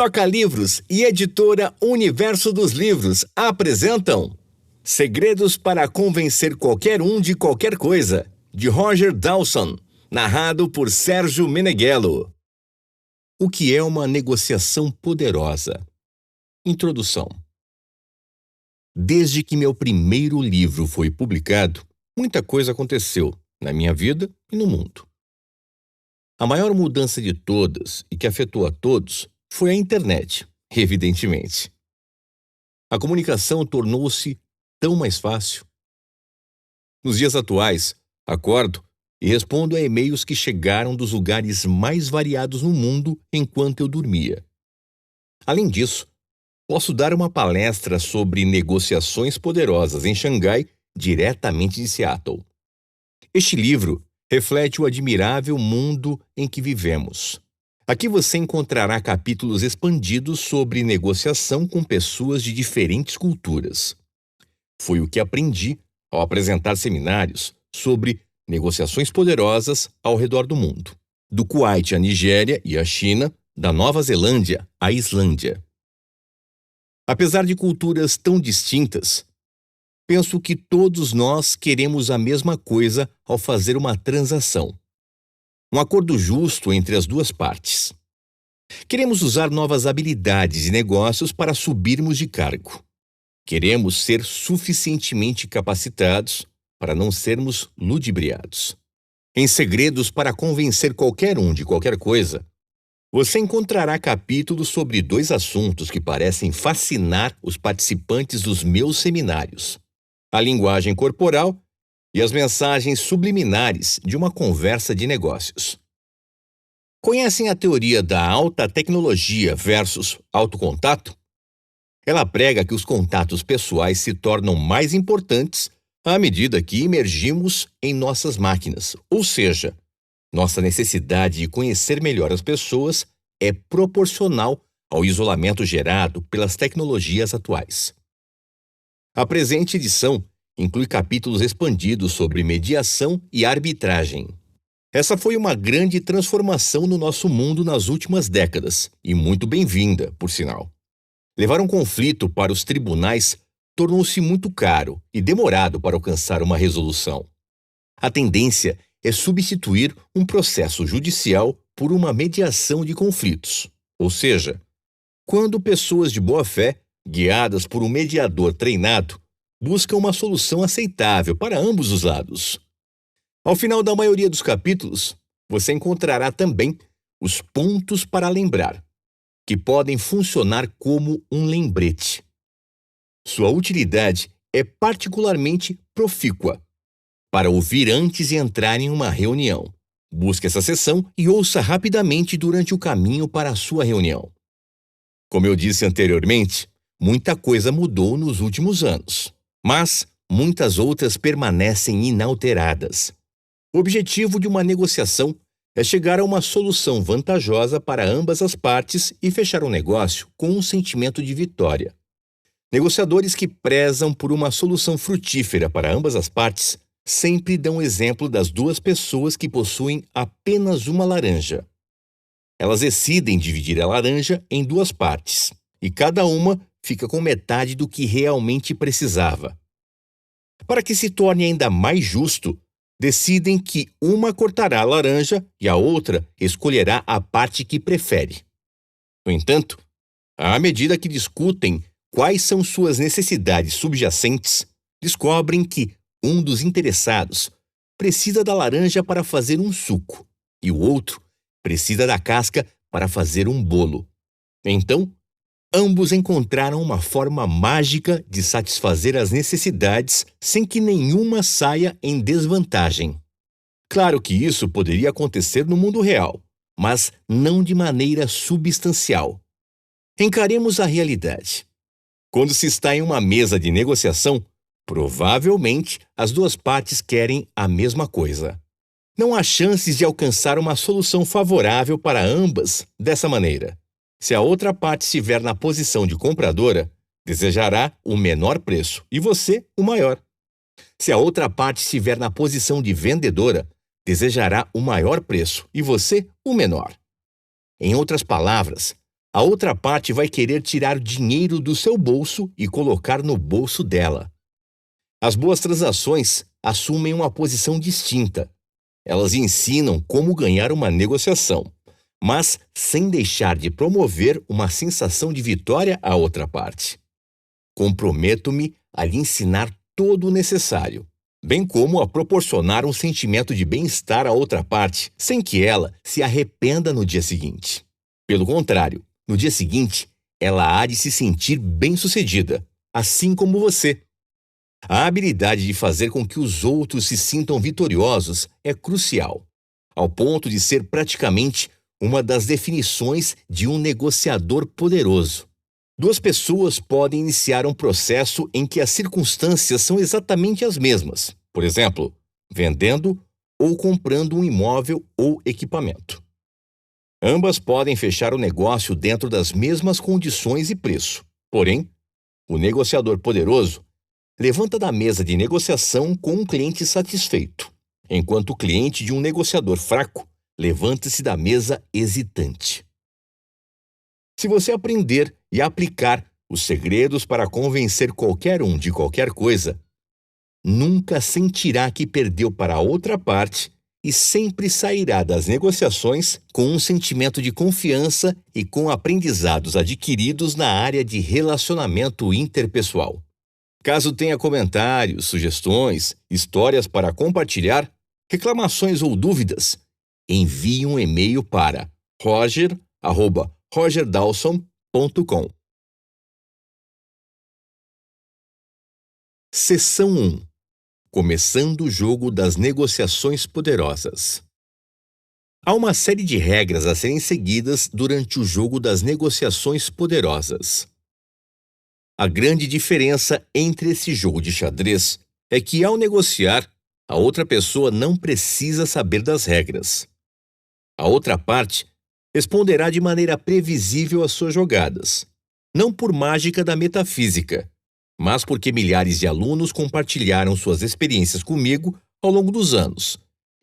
Toca Livros e Editora Universo dos Livros apresentam Segredos para Convencer Qualquer Um de Qualquer Coisa, de Roger Dawson, narrado por Sérgio Meneghello. O que é uma negociação poderosa? Introdução. Desde que meu primeiro livro foi publicado, muita coisa aconteceu na minha vida e no mundo. A maior mudança de todas e que afetou a todos foi a internet, evidentemente. A comunicação tornou-se tão mais fácil. Nos dias atuais, acordo e respondo a e-mails que chegaram dos lugares mais variados no mundo enquanto eu dormia. Além disso, posso dar uma palestra sobre negociações poderosas em Xangai, diretamente de Seattle. Este livro reflete o admirável mundo em que vivemos. Aqui você encontrará capítulos expandidos sobre negociação com pessoas de diferentes culturas. Foi o que aprendi ao apresentar seminários sobre negociações poderosas ao redor do mundo, do Kuwait à Nigéria e à China, da Nova Zelândia à Islândia. Apesar de culturas tão distintas, penso que todos nós queremos a mesma coisa ao fazer uma transação. Um acordo justo entre as duas partes. Queremos usar novas habilidades e negócios para subirmos de cargo. Queremos ser suficientemente capacitados para não sermos ludibriados. Em Segredos para Convencer Qualquer Um de Qualquer Coisa, você encontrará capítulos sobre dois assuntos que parecem fascinar os participantes dos meus seminários: a linguagem corporal e as mensagens subliminares de uma conversa de negócios. Conhecem a teoria da alta tecnologia versus alto contato? Ela prega que os contatos pessoais se tornam mais importantes à medida que imergimos em nossas máquinas, ou seja, nossa necessidade de conhecer melhor as pessoas é proporcional ao isolamento gerado pelas tecnologias atuais. A presente edição inclui capítulos expandidos sobre mediação e arbitragem. Essa foi uma grande transformação no nosso mundo nas últimas décadas, e muito bem-vinda, por sinal. Levar um conflito para os tribunais tornou-se muito caro e demorado para alcançar uma resolução. A tendência é substituir um processo judicial por uma mediação de conflitos, ou seja, quando pessoas de boa-fé, guiadas por um mediador treinado, busca uma solução aceitável para ambos os lados. Ao final da maioria dos capítulos, você encontrará também os pontos para lembrar, que podem funcionar como um lembrete. Sua utilidade é particularmente profícua para ouvir antes de entrar em uma reunião. Busque essa sessão e ouça rapidamente durante o caminho para a sua reunião. Como eu disse anteriormente, muita coisa mudou nos últimos anos. Mas muitas outras permanecem inalteradas. O objetivo de uma negociação é chegar a uma solução vantajosa para ambas as partes e fechar um negócio com um sentimento de vitória. Negociadores que prezam por uma solução frutífera para ambas as partes sempre dão exemplo das duas pessoas que possuem apenas uma laranja. Elas decidem dividir a laranja em duas partes, e cada uma fica com metade do que realmente precisava. Para que se torne ainda mais justo, decidem que uma cortará a laranja e a outra escolherá a parte que prefere. No entanto, à medida que discutem quais são suas necessidades subjacentes, descobrem que um dos interessados precisa da laranja para fazer um suco e o outro precisa da casca para fazer um bolo. Então, ambos encontraram uma forma mágica de satisfazer as necessidades sem que nenhuma saia em desvantagem. Claro que isso poderia acontecer no mundo real, mas não de maneira substancial. Encaremos a realidade. Quando se está em uma mesa de negociação, provavelmente as duas partes querem a mesma coisa. Não há chances de alcançar uma solução favorável para ambas dessa maneira. Se a outra parte estiver na posição de compradora, desejará o menor preço e você o maior. Se a outra parte estiver na posição de vendedora, desejará o maior preço e você o menor. Em outras palavras, a outra parte vai querer tirar dinheiro do seu bolso e colocar no bolso dela. As boas transações assumem uma posição distinta. Elas ensinam como ganhar uma negociação, mas sem deixar de promover uma sensação de vitória à outra parte. Comprometo-me a lhe ensinar todo o necessário, bem como a proporcionar um sentimento de bem-estar à outra parte, sem que ela se arrependa no dia seguinte. Pelo contrário, no dia seguinte, ela há de se sentir bem-sucedida, assim como você. A habilidade de fazer com que os outros se sintam vitoriosos é crucial, ao ponto de ser praticamente uma das definições de um negociador poderoso. Duas pessoas podem iniciar um processo em que as circunstâncias são exatamente as mesmas, por exemplo, vendendo ou comprando um imóvel ou equipamento. Ambas podem fechar o negócio dentro das mesmas condições e preço. Porém, o negociador poderoso levanta da mesa de negociação com um cliente satisfeito, enquanto o cliente de um negociador fraco levanta-se da mesa hesitante. Se você aprender e aplicar os segredos para convencer qualquer um de qualquer coisa, nunca sentirá que perdeu para a outra parte e sempre sairá das negociações com um sentimento de confiança e com aprendizados adquiridos na área de relacionamento interpessoal. Caso tenha comentários, sugestões, histórias para compartilhar, reclamações ou dúvidas, envie um e-mail para roger@rogerdawson.com. Seção 1. Começando o jogo das negociações poderosas. Há uma série de regras a serem seguidas durante o jogo das negociações poderosas. A grande diferença entre esse jogo de xadrez é que, ao negociar, a outra pessoa não precisa saber das regras. A outra parte responderá de maneira previsível às suas jogadas, não por mágica da metafísica, mas porque milhares de alunos compartilharam suas experiências comigo ao longo dos anos.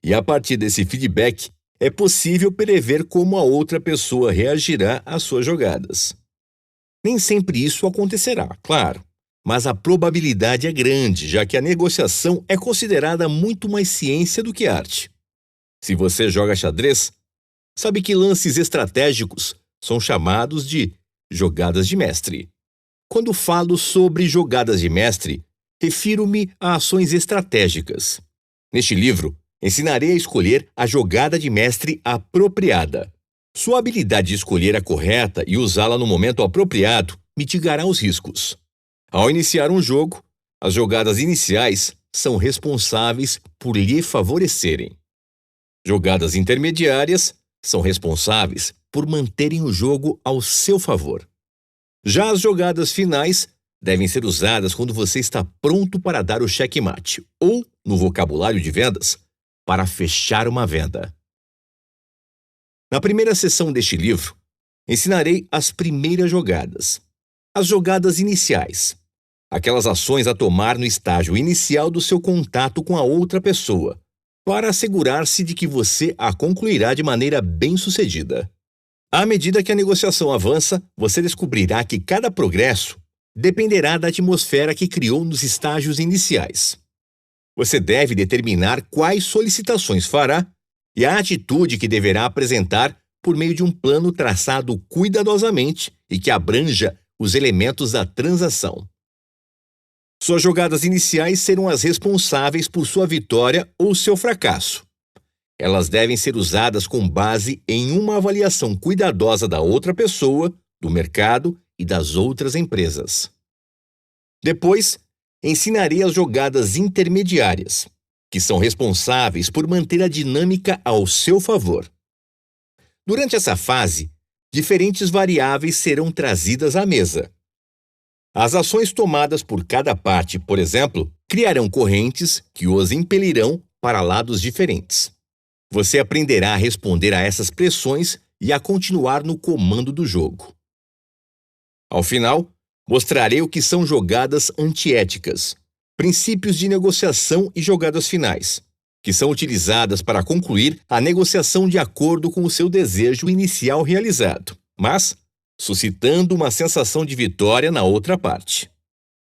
E a partir desse feedback, é possível prever como a outra pessoa reagirá às suas jogadas. Nem sempre isso acontecerá, claro, mas a probabilidade é grande, já que a negociação é considerada muito mais ciência do que arte. Se você joga xadrez, sabe que lances estratégicos são chamados de jogadas de mestre. Quando falo sobre jogadas de mestre, refiro-me a ações estratégicas. Neste livro, ensinarei a escolher a jogada de mestre apropriada. Sua habilidade de escolher a correta e usá-la no momento apropriado mitigará os riscos. Ao iniciar um jogo, as jogadas iniciais são responsáveis por lhe favorecerem. Jogadas intermediárias são responsáveis por manterem o jogo ao seu favor. Já as jogadas finais devem ser usadas quando você está pronto para dar o checkmate, ou, no vocabulário de vendas, para fechar uma venda. Na primeira sessão deste livro, ensinarei as primeiras jogadas, as jogadas iniciais, aquelas ações a tomar no estágio inicial do seu contato com a outra pessoa, para assegurar-se de que você a concluirá de maneira bem-sucedida. À medida que a negociação avança, você descobrirá que cada progresso dependerá da atmosfera que criou nos estágios iniciais. Você deve determinar quais solicitações fará e a atitude que deverá apresentar por meio de um plano traçado cuidadosamente e que abranja os elementos da transação. Suas jogadas iniciais serão as responsáveis por sua vitória ou seu fracasso. Elas devem ser usadas com base em uma avaliação cuidadosa da outra pessoa, do mercado e das outras empresas. Depois, ensinarei as jogadas intermediárias, que são responsáveis por manter a dinâmica ao seu favor. Durante essa fase, diferentes variáveis serão trazidas à mesa. As ações tomadas por cada parte, por exemplo, criarão correntes que os impelirão para lados diferentes. Você aprenderá a responder a essas pressões e a continuar no comando do jogo. Ao final, mostrarei o que são jogadas antiéticas, princípios de negociação e jogadas finais, que são utilizadas para concluir a negociação de acordo com o seu desejo inicial realizado, mas suscitando uma sensação de vitória na outra parte.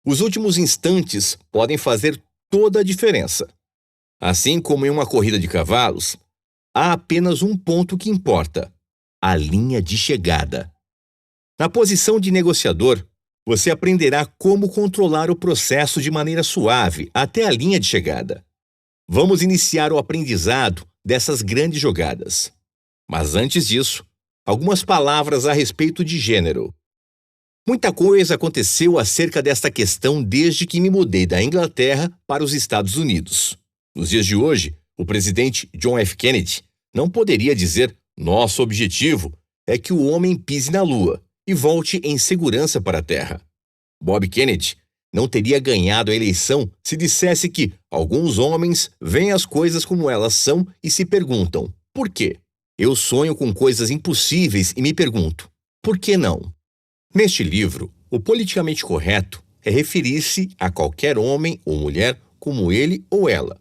Os últimos instantes podem fazer toda a diferença. Assim como em uma corrida de cavalos, há apenas um ponto que importa: a linha de chegada. Na posição de negociador, você aprenderá como controlar o processo de maneira suave até a linha de chegada. Vamos iniciar o aprendizado dessas grandes jogadas. Mas antes disso, algumas palavras a respeito de gênero. Muita coisa aconteceu acerca desta questão desde que me mudei da Inglaterra para os Estados Unidos. Nos dias de hoje, o presidente John F. Kennedy não poderia dizer: nosso objetivo é que o homem pise na Lua e volte em segurança para a Terra. Bob Kennedy não teria ganhado a eleição se dissesse que alguns homens veem as coisas como elas são e se perguntam: por quê? Eu sonho com coisas impossíveis e me pergunto: por que não? Neste livro, o politicamente correto é referir-se a qualquer homem ou mulher como ele ou ela.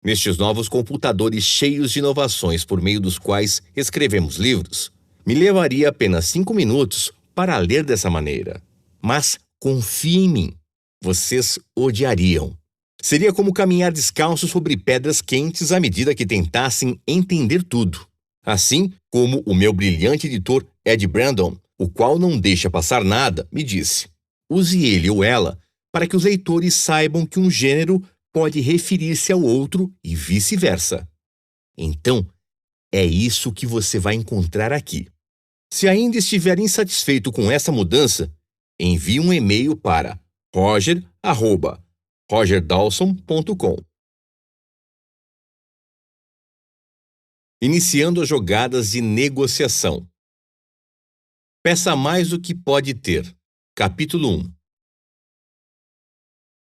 Nestes novos computadores cheios de inovações por meio dos quais escrevemos livros, me levaria apenas 5 minutos para ler dessa maneira. Mas confie em mim, vocês odiariam. Seria como caminhar descalço sobre pedras quentes à medida que tentassem entender tudo. Assim como o meu brilhante editor Ed Brandon, o qual não deixa passar nada, me disse: use ele ou ela para que os leitores saibam que um gênero pode referir-se ao outro e vice-versa. Então, é isso que você vai encontrar aqui. Se ainda estiver insatisfeito com essa mudança, envie um e-mail para roger@rogerdawson.com. Iniciando as jogadas de negociação. Peça mais do que pode ter. Capítulo 1.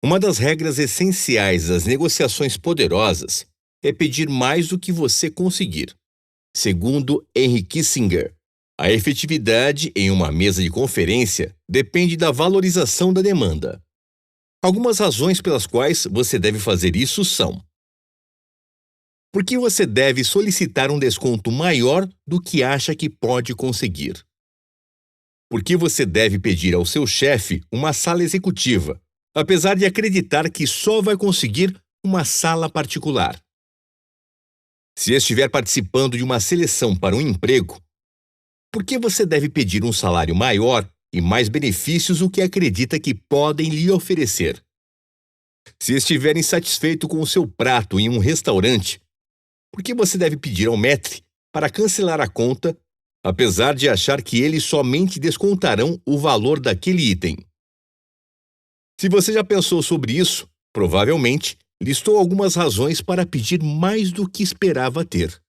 Uma das regras essenciais das negociações poderosas é pedir mais do que você conseguir. Segundo Henry Kissinger, a efetividade em uma mesa de conferência depende da valorização da demanda. Algumas razões pelas quais você deve fazer isso são: por que você deve solicitar um desconto maior do que acha que pode conseguir? Por que você deve pedir ao seu chefe uma sala executiva, apesar de acreditar que só vai conseguir uma sala particular? Se estiver participando de uma seleção para um emprego, por que você deve pedir um salário maior e mais benefícios do que acredita que podem lhe oferecer? Se estiver insatisfeito com o seu prato em um restaurante, por que você deve pedir ao maître para cancelar a conta, apesar de achar que eles somente descontarão o valor daquele item? Se você já pensou sobre isso, provavelmente listou algumas razões para pedir mais do que esperava ter.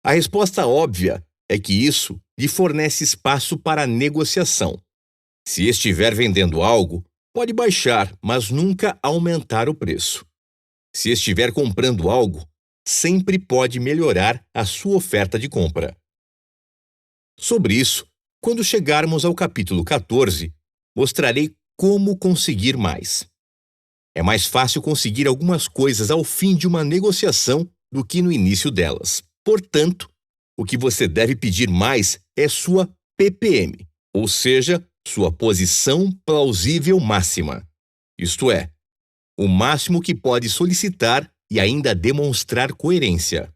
A resposta óbvia é que isso lhe fornece espaço para a negociação. Se estiver vendendo algo, pode baixar, mas nunca aumentar o preço. Se estiver comprando algo, sempre pode melhorar a sua oferta de compra. Sobre isso, quando chegarmos ao capítulo 14, mostrarei como conseguir mais. É mais fácil conseguir algumas coisas ao fim de uma negociação do que no início delas. Portanto, o que você deve pedir mais é sua PPM, ou seja, sua posição plausível máxima. Isto é, o máximo que pode solicitar e ainda demonstrar coerência.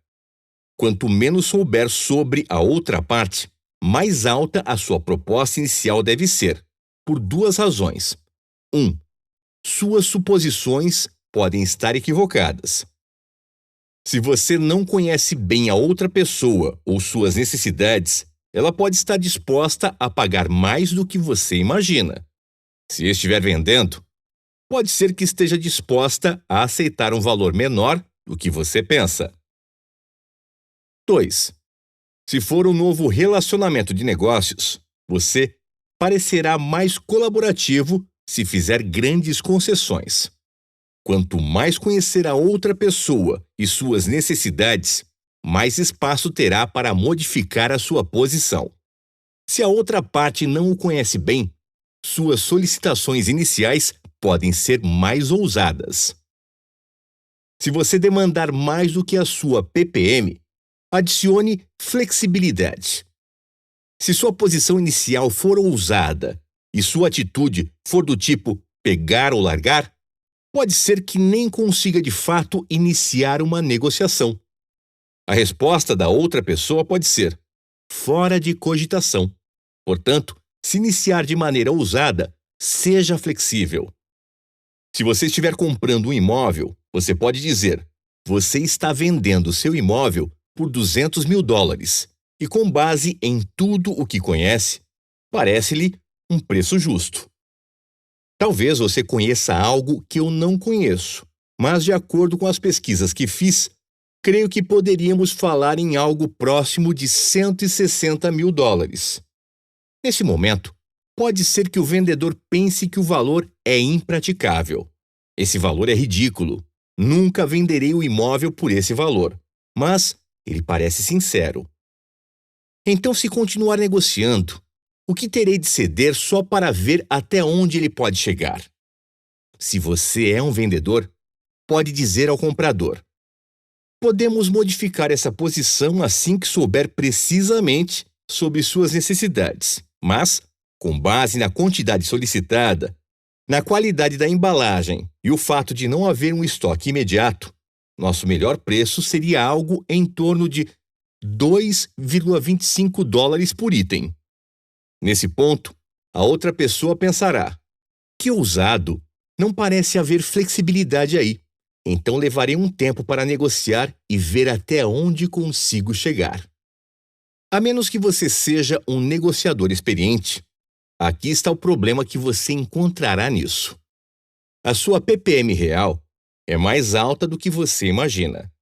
Quanto menos souber sobre a outra parte, mais alta a sua proposta inicial deve ser, por 2 razões. 1. Suas suposições podem estar equivocadas. Se você não conhece bem a outra pessoa ou suas necessidades, ela pode estar disposta a pagar mais do que você imagina. Se estiver vendendo, pode ser que esteja disposta a aceitar um valor menor do que você pensa. 2. Se for um novo relacionamento de negócios, você parecerá mais colaborativo se fizer grandes concessões. Quanto mais conhecer a outra pessoa e suas necessidades, mais espaço terá para modificar a sua posição. Se a outra parte não o conhece bem, suas solicitações iniciais podem ser mais ousadas. Se você demandar mais do que a sua PPM, adicione flexibilidade. Se sua posição inicial for ousada e sua atitude for do tipo pegar ou largar, pode ser que nem consiga de fato iniciar uma negociação. A resposta da outra pessoa pode ser fora de cogitação. Portanto, se iniciar de maneira ousada, seja flexível. Se você estiver comprando um imóvel, você pode dizer: você está vendendo seu imóvel por $200 mil e, com base em tudo o que conhece, parece-lhe um preço justo. Talvez você conheça algo que eu não conheço, mas de acordo com as pesquisas que fiz, creio que poderíamos falar em algo próximo de $160 mil. Nesse momento, pode ser que o vendedor pense que o valor é impraticável. Esse valor é ridículo. Nunca venderei o imóvel por esse valor. Mas ele parece sincero. Então, se continuar negociando, o que terei de ceder só para ver até onde ele pode chegar? Se você é um vendedor, pode dizer ao comprador: podemos modificar essa posição assim que souber precisamente sobre suas necessidades, mas, com base na quantidade solicitada, na qualidade da embalagem e o fato de não haver um estoque imediato, nosso melhor preço seria algo em torno de $2,25 por item. Nesse ponto, a outra pessoa pensará: que ousado, não parece haver flexibilidade aí. Então levarei um tempo para negociar e ver até onde consigo chegar. A menos que você seja um negociador experiente, aqui está o problema que você encontrará nisso. A sua PPM real é mais alta do que você imagina.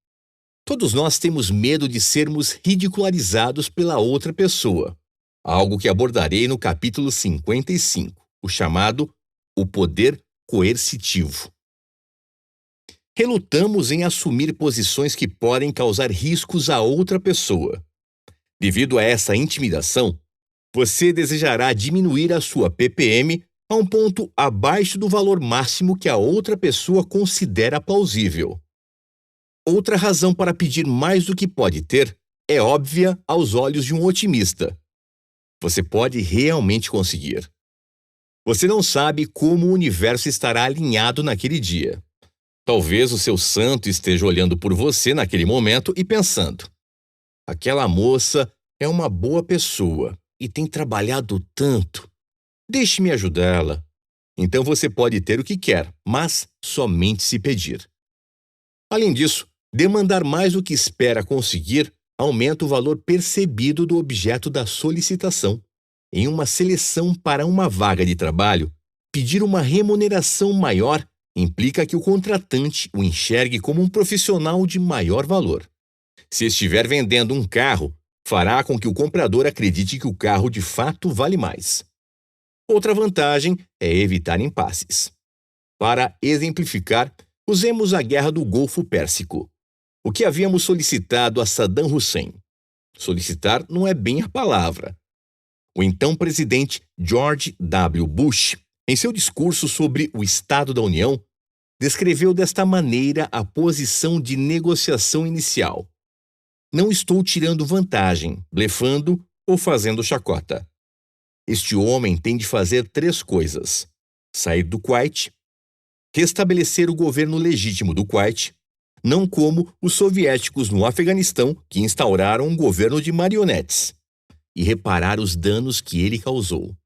Todos nós temos medo de sermos ridicularizados pela outra pessoa, algo que abordarei no capítulo 55, o chamado O Poder Coercitivo. Relutamos em assumir posições que podem causar riscos a outra pessoa. Devido a essa intimidação, você desejará diminuir a sua PPM a um ponto abaixo do valor máximo que a outra pessoa considera plausível. Outra razão para pedir mais do que pode ter é óbvia aos olhos de um otimista. Você pode realmente conseguir. Você não sabe como o universo estará alinhado naquele dia. Talvez o seu santo esteja olhando por você naquele momento e pensando: aquela moça é uma boa pessoa e tem trabalhado tanto. Deixe-me ajudá-la. Então você pode ter o que quer, mas somente se pedir. Além disso, demandar mais do que espera conseguir aumenta o valor percebido do objeto da solicitação. Em uma seleção para uma vaga de trabalho, pedir uma remuneração maior implica que o contratante o enxergue como um profissional de maior valor. Se estiver vendendo um carro, fará com que o comprador acredite que o carro de fato vale mais. Outra vantagem é evitar impasses. Para exemplificar, usemos a Guerra do Golfo Pérsico. O que havíamos solicitado a Saddam Hussein? Solicitar não é bem a palavra. O então presidente George W. Bush, em seu discurso sobre o Estado da União, descreveu desta maneira a posição de negociação inicial: não estou tirando vantagem, blefando ou fazendo chacota. Este homem tem de fazer 3 coisas: sair do Kuwait, restabelecer o governo legítimo do Kuwait, não como os soviéticos no Afeganistão, que instauraram um governo de marionetes, e reparar os danos que ele causou.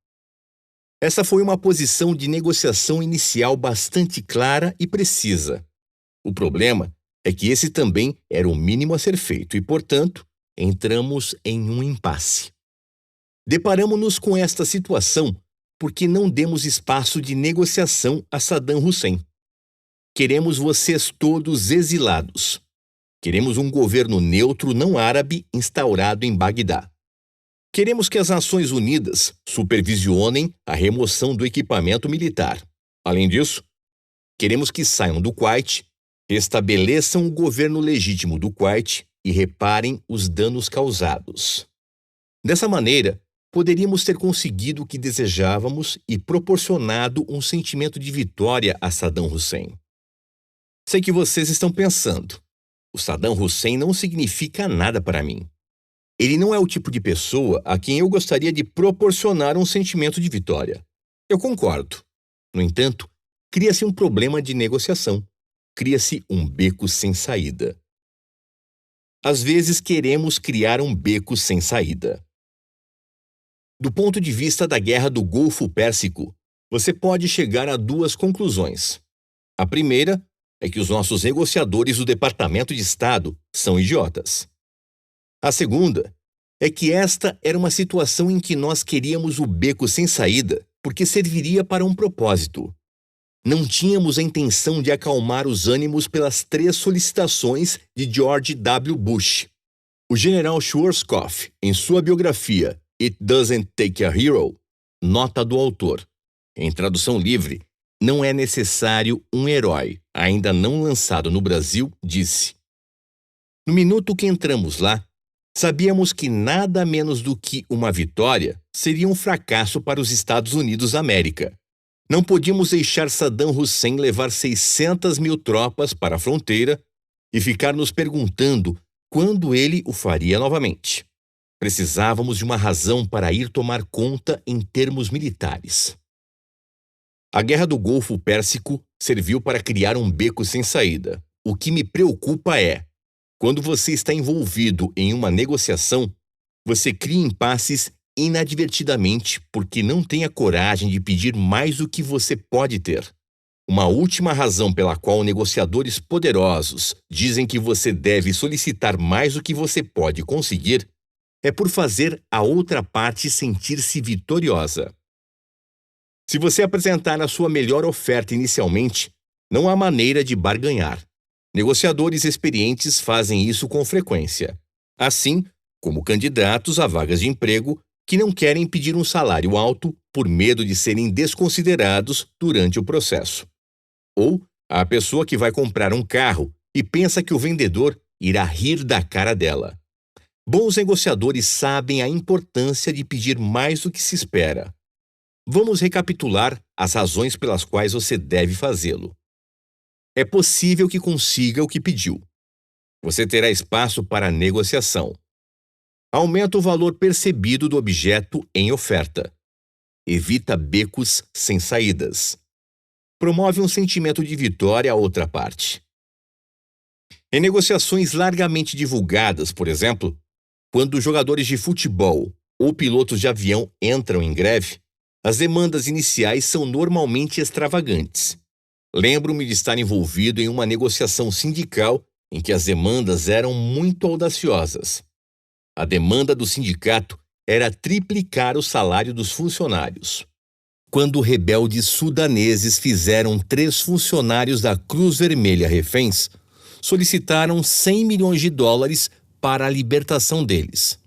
Essa foi uma posição de negociação inicial bastante clara e precisa. O problema é que esse também era o mínimo a ser feito e, portanto, entramos em um impasse. Deparamos-nos com esta situação porque não demos espaço de negociação a Saddam Hussein. Queremos vocês todos exilados. Queremos um governo neutro não árabe instaurado em Bagdá. Queremos que as Nações Unidas supervisionem a remoção do equipamento militar. Além disso, queremos que saiam do Kuwait, restabeleçam o governo legítimo do Kuwait e reparem os danos causados. Dessa maneira, poderíamos ter conseguido o que desejávamos e proporcionado um sentimento de vitória a Saddam Hussein. Sei que vocês estão pensando: o Saddam Hussein não significa nada para mim. Ele não é o tipo de pessoa a quem eu gostaria de proporcionar um sentimento de vitória. Eu concordo. No entanto, cria-se um problema de negociação. Cria-se um beco sem saída. Às vezes queremos criar um beco sem saída. Do ponto de vista da Guerra do Golfo Pérsico, você pode chegar a duas conclusões. A primeira é que os nossos negociadores do Departamento de Estado são idiotas. A segunda é que esta era uma situação em que nós queríamos o beco sem saída porque serviria para um propósito. Não tínhamos a intenção de acalmar os ânimos pelas 3 solicitações de George W. Bush. O general Schwarzkopf, em sua biografia It Doesn't Take a Hero, nota do autor. Em tradução livre, não é necessário um herói, ainda não lançado no Brasil, disse. No minuto que entramos lá, sabíamos que nada menos do que uma vitória seria um fracasso para os Estados Unidos da América. Não podíamos deixar Saddam Hussein levar 600 mil tropas para a fronteira e ficar nos perguntando quando ele o faria novamente. Precisávamos de uma razão para ir tomar conta em termos militares. A Guerra do Golfo Pérsico serviu para criar um beco sem saída. O que me preocupa é, quando você está envolvido em uma negociação, você cria impasses inadvertidamente porque não tem a coragem de pedir mais do que você pode ter. Uma última razão pela qual negociadores poderosos dizem que você deve solicitar mais do que você pode conseguir é por fazer a outra parte sentir-se vitoriosa. Se você apresentar a sua melhor oferta inicialmente, não há maneira de barganhar. Negociadores experientes fazem isso com frequência, assim como candidatos a vagas de emprego que não querem pedir um salário alto por medo de serem desconsiderados durante o processo. Ou a pessoa que vai comprar um carro e pensa que o vendedor irá rir da cara dela. Bons negociadores sabem a importância de pedir mais do que se espera. Vamos recapitular as razões pelas quais você deve fazê-lo. É possível que consiga o que pediu. Você terá espaço para negociação. Aumenta o valor percebido do objeto em oferta. Evita becos sem saídas. Promove um sentimento de vitória à outra parte. Em negociações largamente divulgadas, por exemplo, quando jogadores de futebol ou pilotos de avião entram em greve, as demandas iniciais são normalmente extravagantes. Lembro-me de estar envolvido em uma negociação sindical em que as demandas eram muito audaciosas. A demanda do sindicato era triplicar o salário dos funcionários. Quando rebeldes sudaneses fizeram 3 funcionários da Cruz Vermelha reféns, solicitaram 100 milhões de dólares para a libertação deles.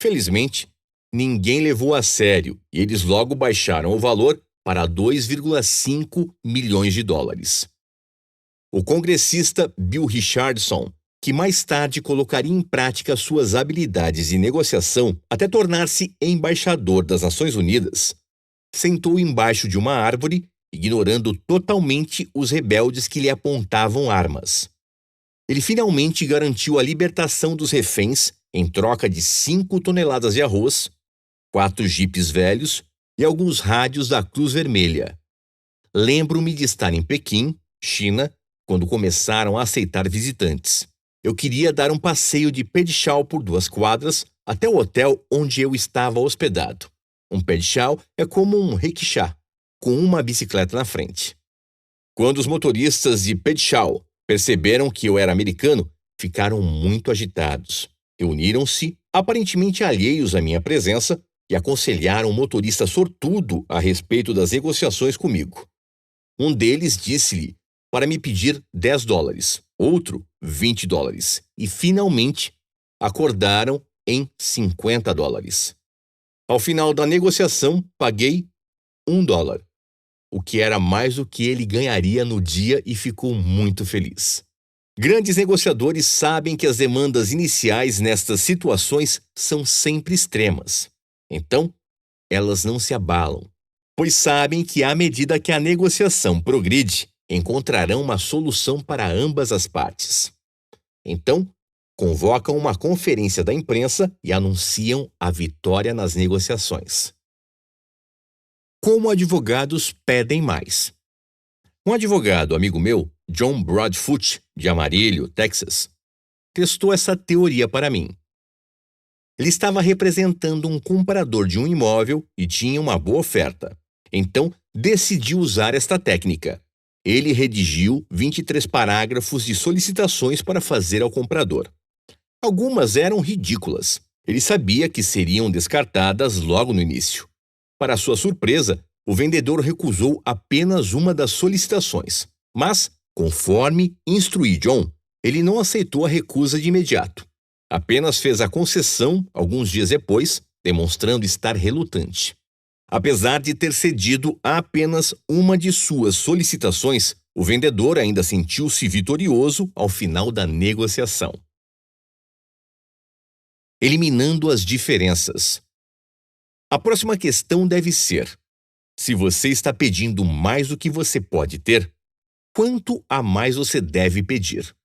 Felizmente, ninguém levou a sério e eles logo baixaram o valor para 2,5 milhões de dólares. O congressista Bill Richardson, que mais tarde colocaria em prática suas habilidades de negociação até tornar-se embaixador das Nações Unidas, sentou embaixo de uma árvore, ignorando totalmente os rebeldes que lhe apontavam armas. Ele finalmente garantiu a libertação dos reféns em troca de 5 toneladas de arroz, 4 jipes velhos e alguns rádios da Cruz Vermelha. Lembro-me de estar em Pequim, China, quando começaram a aceitar visitantes. Eu queria dar um passeio de pé de chau por 2 quadras até o hotel onde eu estava hospedado. Um pé de chau é como um rickshaw, com uma bicicleta na frente. Quando os motoristas de pé de chau perceberam que eu era americano, ficaram muito agitados. Reuniram-se, aparentemente alheios à minha presença, e aconselharam o motorista sortudo a respeito das negociações comigo. Um deles disse-lhe para me pedir 10 dólares, outro 20 dólares, e finalmente acordaram em 50 dólares. Ao final da negociação, paguei 1 dólar, o que era mais do que ele ganharia no dia e ficou muito feliz. Grandes negociadores sabem que as demandas iniciais nestas situações são sempre extremas. Então, elas não se abalam, pois sabem que à medida que a negociação progride, encontrarão uma solução para ambas as partes. Então, convocam uma conferência da imprensa e anunciam a vitória nas negociações. Como advogados pedem mais. Um advogado amigo meu, John Broadfoot, de Amarillo, Texas, testou essa teoria para mim. Ele estava representando um comprador de um imóvel e tinha uma boa oferta. Então, decidiu usar esta técnica. Ele redigiu 23 parágrafos de solicitações para fazer ao comprador. Algumas eram ridículas. Ele sabia que seriam descartadas logo no início. Para sua surpresa, o vendedor recusou apenas uma das solicitações. Mas, conforme instruí John, ele não aceitou a recusa de imediato. Apenas fez a concessão alguns dias depois, demonstrando estar relutante. Apesar de ter cedido a apenas uma de suas solicitações, o vendedor ainda sentiu-se vitorioso ao final da negociação. Eliminando as diferenças. A próxima questão deve ser: se você está pedindo mais do que você pode ter, quanto a mais você deve pedir?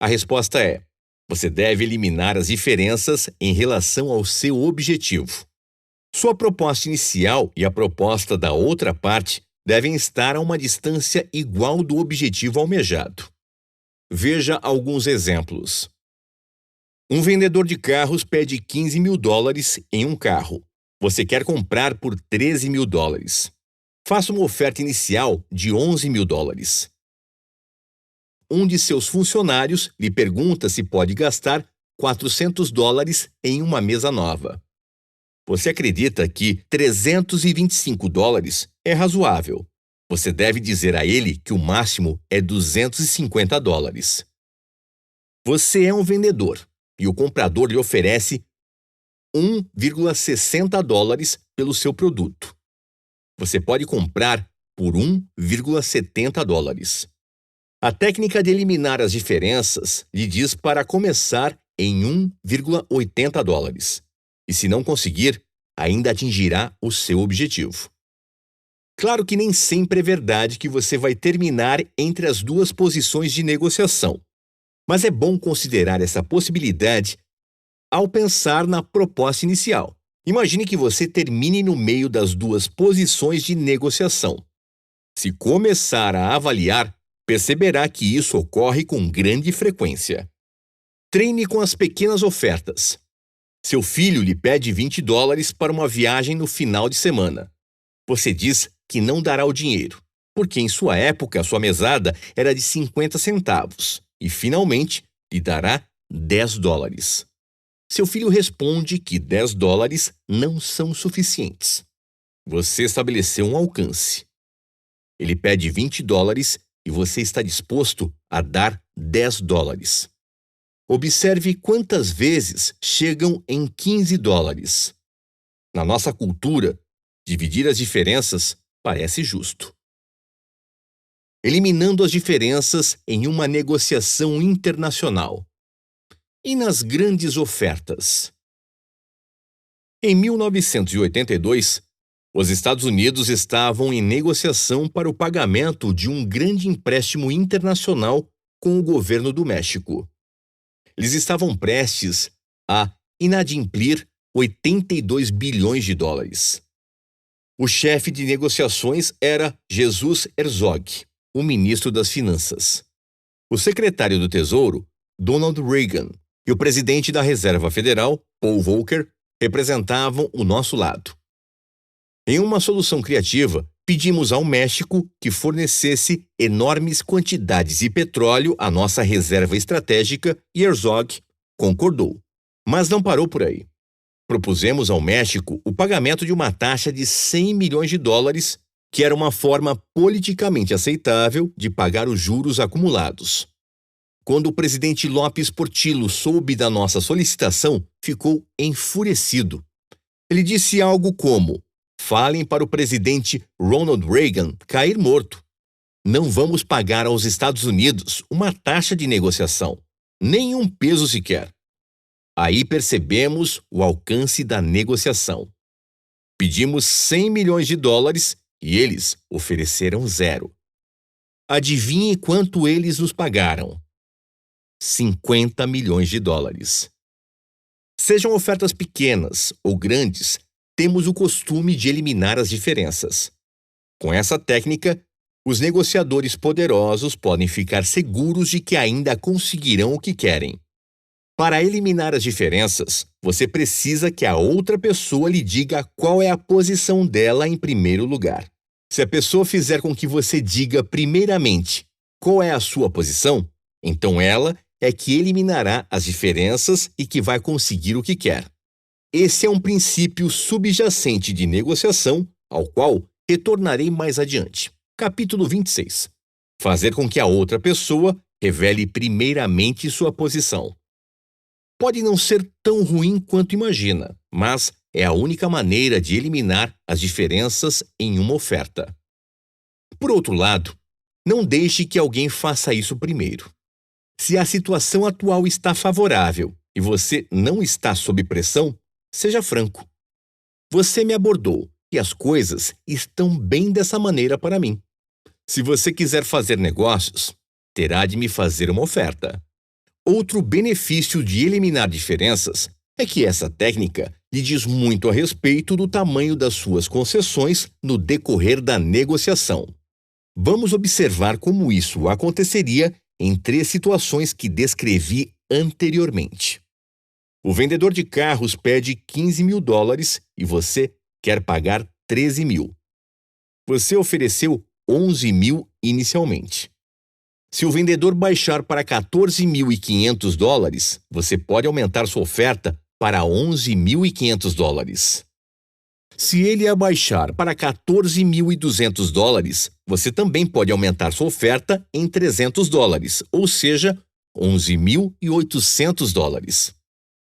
A resposta é: você deve eliminar as diferenças em relação ao seu objetivo. Sua proposta inicial e a proposta da outra parte devem estar a uma distância igual do objetivo almejado. Veja alguns exemplos. Um vendedor de carros pede $15 mil em um carro. Você quer comprar por $13 mil. Faça uma oferta inicial de $11 mil. Um de seus funcionários lhe pergunta se pode gastar $400 em uma mesa nova. Você acredita que $325 é razoável. Você deve dizer a ele que o máximo é $250. Você é um vendedor e o comprador lhe oferece $1,60 pelo seu produto. Você pode comprar por $1,70. A técnica de eliminar as diferenças lhe diz para começar em $1,80. E se não conseguir, ainda atingirá o seu objetivo. Claro que nem sempre é verdade que você vai terminar entre as duas posições de negociação, mas é bom considerar essa possibilidade ao pensar na proposta inicial. Imagine que você termine no meio das duas posições de negociação. Se começar a avaliar, perceberá que isso ocorre com grande frequência. Treine com as pequenas ofertas. Seu filho lhe pede $20 para uma viagem no final de semana. Você diz que não dará o dinheiro, porque em sua época a sua mesada era de 50 centavos e finalmente lhe dará $10. Seu filho responde que $10 não são suficientes. Você estabeleceu um alcance. Ele pede $20 e você está disposto a dar $10. Observe quantas vezes chegam em $15. Na nossa cultura, dividir as diferenças parece justo. Eliminando as diferenças em uma negociação internacional. E nas grandes ofertas? Em 1982, os Estados Unidos estavam em negociação para o pagamento de um grande empréstimo internacional com o governo do México. Eles estavam prestes a inadimplir $82 bilhões. O chefe de negociações era Jesus Herzog, o ministro das Finanças. O secretário do Tesouro, Donald Reagan, e o presidente da Reserva Federal, Paul Volcker, representavam o nosso lado. Em uma solução criativa, pedimos ao México que fornecesse enormes quantidades de petróleo à nossa reserva estratégica e Herzog concordou. Mas não parou por aí. Propusemos ao México o pagamento de uma taxa de $100 milhões, que era uma forma politicamente aceitável de pagar os juros acumulados. Quando o presidente López Portillo soube da nossa solicitação, ficou enfurecido. Ele disse algo como: "Falem para o presidente Ronald Reagan cair morto. Não vamos pagar aos Estados Unidos uma taxa de negociação, nem um peso sequer." Aí percebemos o alcance da negociação. Pedimos $100 milhões e eles ofereceram 0. Adivinhe quanto eles nos pagaram? 50 milhões de dólares. Sejam ofertas pequenas ou grandes, temos o costume de eliminar as diferenças. Com essa técnica, os negociadores poderosos podem ficar seguros de que ainda conseguirão o que querem. Para eliminar as diferenças, você precisa que a outra pessoa lhe diga qual é a posição dela em primeiro lugar. Se a pessoa fizer com que você diga primeiramente qual é a sua posição, então ela é que eliminará as diferenças e que vai conseguir o que quer. Esse é um princípio subjacente de negociação, ao qual retornarei mais adiante. Capítulo 26. Fazer com que a outra pessoa revele primeiramente sua posição. Pode não ser tão ruim quanto imagina, mas é a única maneira de eliminar as diferenças em uma oferta. Por outro lado, não deixe que alguém faça isso primeiro. Se a situação atual está favorável e você não está sob pressão, seja franco. Você me abordou e as coisas estão bem dessa maneira para mim. Se você quiser fazer negócios, terá de me fazer uma oferta. Outro benefício de eliminar diferenças é que essa técnica lhe diz muito a respeito do tamanho das suas concessões no decorrer da negociação. Vamos observar como isso aconteceria em 3 situações que descrevi anteriormente. O vendedor de carros pede 15 mil dólares e você quer pagar 13 mil. Você ofereceu 11 mil inicialmente. Se o vendedor baixar para 14.500 dólares, você pode aumentar sua oferta para 11.500 dólares. Se ele abaixar para 14.200 dólares, você também pode aumentar sua oferta em 300 dólares, ou seja, 11.800 dólares.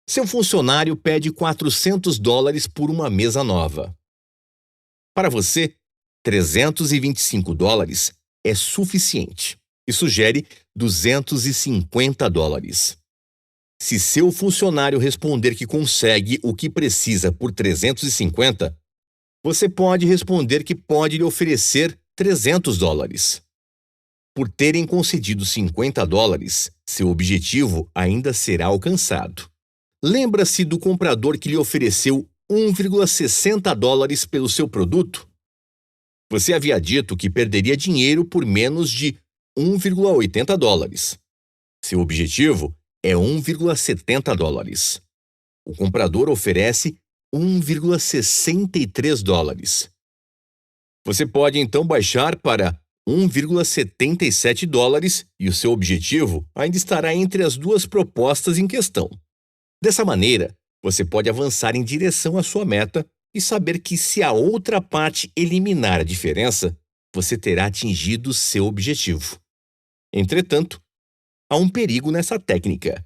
Seu funcionário pede 400 dólares por uma mesa nova. Para você, 325 dólares é suficiente e sugere 250 dólares. Se seu funcionário responder que consegue o que precisa por 350, você pode responder que pode lhe oferecer 300 dólares. Por terem concedido 50 dólares, seu objetivo ainda será alcançado. Lembra-se do comprador que lhe ofereceu 1,60 dólares pelo seu produto? Você havia dito que perderia dinheiro por menos de 1,80 dólares. Seu objetivo é 1,70 dólares. O comprador oferece 1,63 dólares. Você pode então baixar para 1,77 dólares e o seu objetivo ainda estará entre as 2 propostas em questão. Dessa maneira, você pode avançar em direção à sua meta e saber que se a outra parte eliminar a diferença, você terá atingido seu objetivo. Entretanto, há um perigo nessa técnica.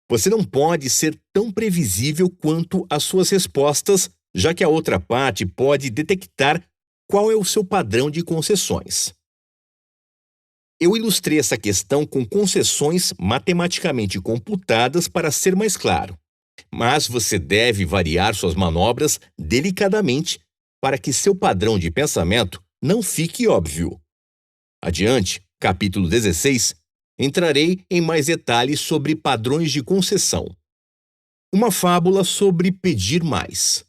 Você não pode ser tão previsível quanto as suas respostas, já que a outra parte pode detectar qual é o seu padrão de concessões. Eu ilustrei essa questão com concessões matematicamente computadas para ser mais claro, mas você deve variar suas manobras delicadamente para que seu padrão de pensamento não fique óbvio. Adiante, capítulo 16, entrarei em mais detalhes sobre padrões de concessão. Uma fábula sobre pedir mais.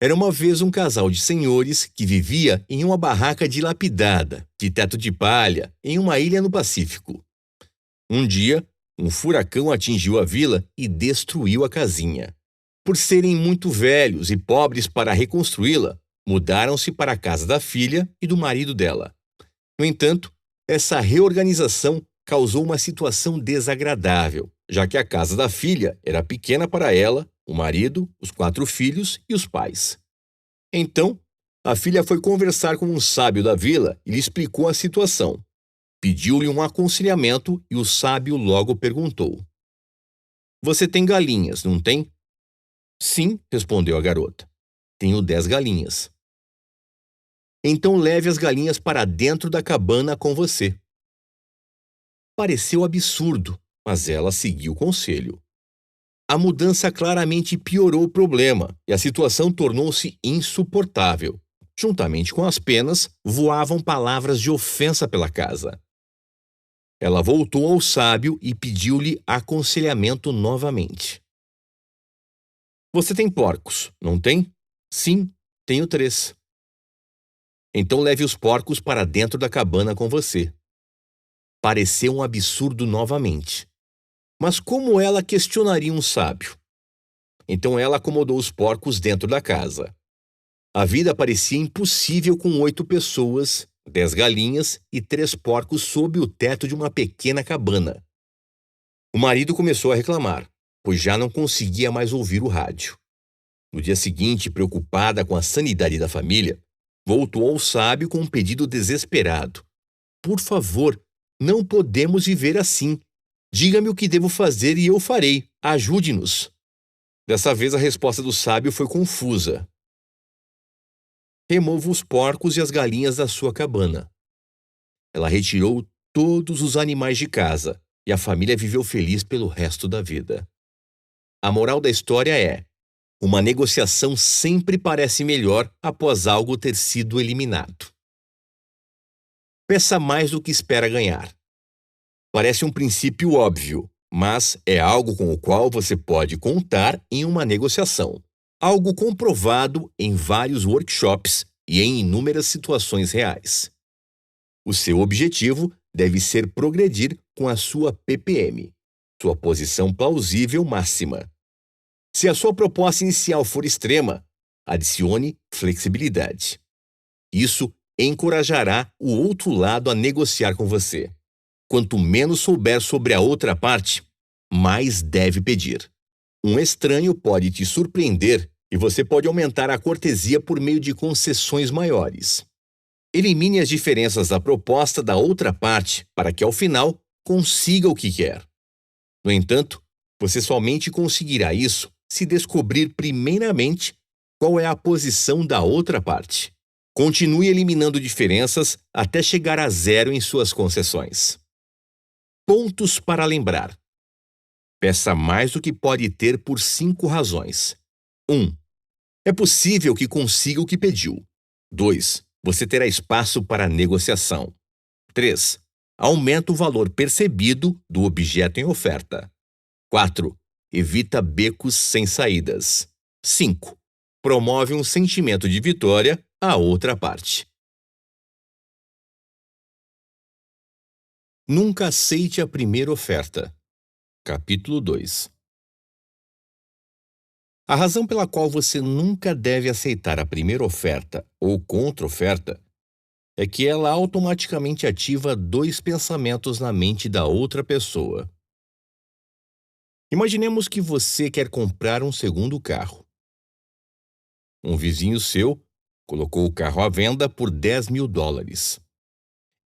Era uma vez um casal de senhores que vivia em uma barraca dilapidada, de teto de palha, em uma ilha no Pacífico. Um dia, um furacão atingiu a vila e destruiu a casinha. Por serem muito velhos e pobres para reconstruí-la, mudaram-se para a casa da filha e do marido dela. No entanto, essa reorganização causou uma situação desagradável, já que a casa da filha era pequena para ela, o marido, os 4 filhos e os pais. Então, a filha foi conversar com um sábio da vila e lhe explicou a situação. Pediu-lhe um aconselhamento e o sábio logo perguntou: "Você tem galinhas, não tem?" "Sim", respondeu a garota. "Tenho 10 galinhas." "Então leve as galinhas para dentro da cabana com você." Pareceu absurdo, mas ela seguiu o conselho. A mudança claramente piorou o problema e a situação tornou-se insuportável. Juntamente com as penas, voavam palavras de ofensa pela casa. Ela voltou ao sábio e pediu-lhe aconselhamento novamente. Você tem porcos, não tem? Sim, tenho 3. Então leve os porcos para dentro da cabana com você. Pareceu um absurdo novamente. Mas como ela questionaria um sábio? Então ela acomodou os porcos dentro da casa. A vida parecia impossível com 8 pessoas, 10 galinhas e 3 porcos sob o teto de uma pequena cabana. O marido começou a reclamar, pois já não conseguia mais ouvir o rádio. No dia seguinte, preocupada com a sanidade da família, voltou ao sábio com um pedido desesperado. Por favor, não podemos viver assim. Diga-me o que devo fazer e eu farei. Ajude-nos. Dessa vez a resposta do sábio foi confusa. Remova os porcos e as galinhas da sua cabana. Ela retirou todos os animais de casa e a família viveu feliz pelo resto da vida. A moral da história é: uma negociação sempre parece melhor após algo ter sido eliminado. Peça mais do que espera ganhar. Parece um princípio óbvio, mas é algo com o qual você pode contar em uma negociação. Algo comprovado em vários workshops e em inúmeras situações reais. O seu objetivo deve ser progredir com a sua PPM, sua posição plausível máxima. Se a sua proposta inicial for extrema, adicione flexibilidade. Isso encorajará o outro lado a negociar com você. Quanto menos souber sobre a outra parte, mais deve pedir. Um estranho pode te surpreender e você pode aumentar a cortesia por meio de concessões maiores. Elimine as diferenças da proposta da outra parte para que, ao final, consiga o que quer. No entanto, você somente conseguirá isso se descobrir primeiramente qual é a posição da outra parte. Continue eliminando diferenças até chegar a 0 em suas concessões. Pontos para lembrar. Peça mais do que pode ter por 5 razões. 1. É possível que consiga o que pediu. 2. Você terá espaço para negociação. 3. Aumenta o valor percebido do objeto em oferta. 4. Evita becos sem saídas. 5. Promove um sentimento de vitória à outra parte. Nunca aceite a primeira oferta. Capítulo 2. A razão pela qual você nunca deve aceitar a primeira oferta ou contra-oferta é que ela automaticamente ativa 2 pensamentos na mente da outra pessoa. Imaginemos que você quer comprar um segundo carro. Um vizinho seu colocou o carro à venda por $10.000.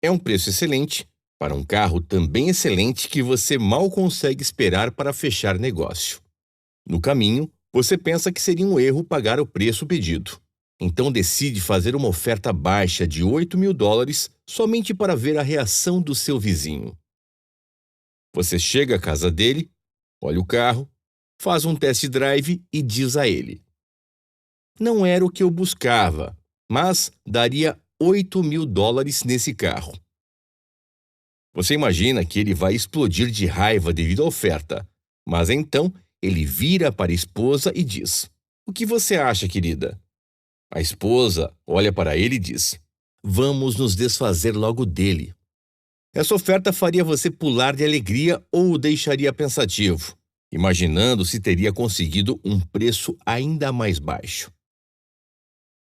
É um preço excelente para um carro também excelente que você mal consegue esperar para fechar negócio. No caminho, você pensa que seria um erro pagar o preço pedido. Então decide fazer uma oferta baixa de $8.000 somente para ver a reação do seu vizinho. Você chega à casa dele, olha o carro, faz um test drive e diz a ele: não era o que eu buscava, mas daria $8.000 nesse carro. Você imagina que ele vai explodir de raiva devido à oferta, mas então ele vira para a esposa e diz: o que você acha, querida? A esposa olha para ele e diz: vamos nos desfazer logo dele. Essa oferta faria você pular de alegria ou o deixaria pensativo, imaginando se teria conseguido um preço ainda mais baixo.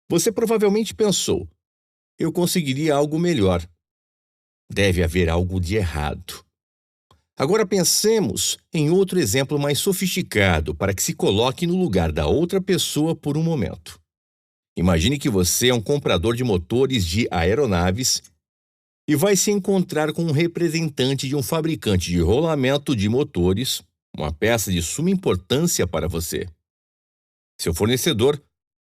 Você provavelmente pensou: eu conseguiria algo melhor. Deve haver algo de errado. Agora pensemos em outro exemplo mais sofisticado para que se coloque no lugar da outra pessoa por um momento. Imagine que você é um comprador de motores de aeronaves e vai se encontrar com um representante de um fabricante de rolamento de motores, uma peça de suma importância para você. Seu fornecedor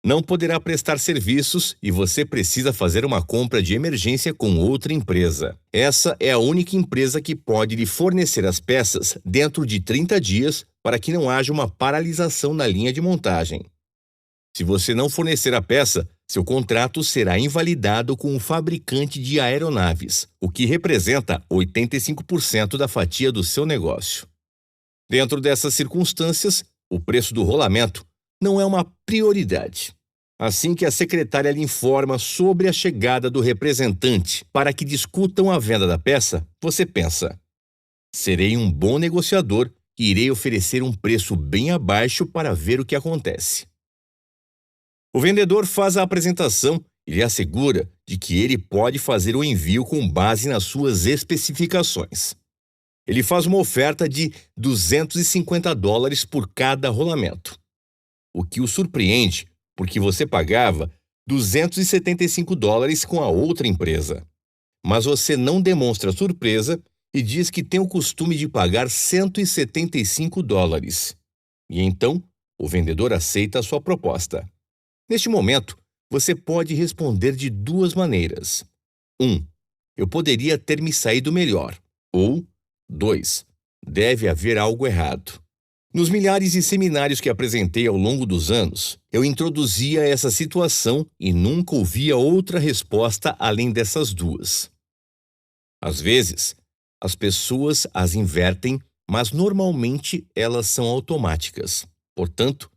não poderá prestar serviços e você precisa fazer uma compra de emergência com outra empresa. Essa é a única empresa que pode lhe fornecer as peças dentro de 30 dias para que não haja uma paralisação na linha de montagem. Se você não fornecer a peça, Seu contrato será invalidado com o fabricante de aeronaves, o que representa 85% da fatia do seu negócio. Dentro dessas circunstâncias, o preço do rolamento não é uma prioridade. Assim que a secretária lhe informa sobre a chegada do representante para que discutam a venda da peça, você pensa: serei um bom negociador e irei oferecer um preço bem abaixo para ver o que acontece. O vendedor faz a apresentação e lhe assegura de que ele pode fazer o envio com base nas suas especificações. Ele faz uma oferta de $250 por cada rolamento, o que o surpreende porque você pagava $275 com a outra empresa. Mas você não demonstra surpresa e diz que tem o costume de pagar $175. E então, o vendedor aceita a sua proposta. Neste momento, você pode responder de duas maneiras. 1. Eu poderia ter me saído melhor. Ou 2. Deve haver algo errado. Nos milhares de seminários que apresentei ao longo dos anos, eu introduzia essa situação e nunca ouvia outra resposta além dessas duas. Às vezes, as pessoas as invertem, mas normalmente elas são automáticas. Portanto,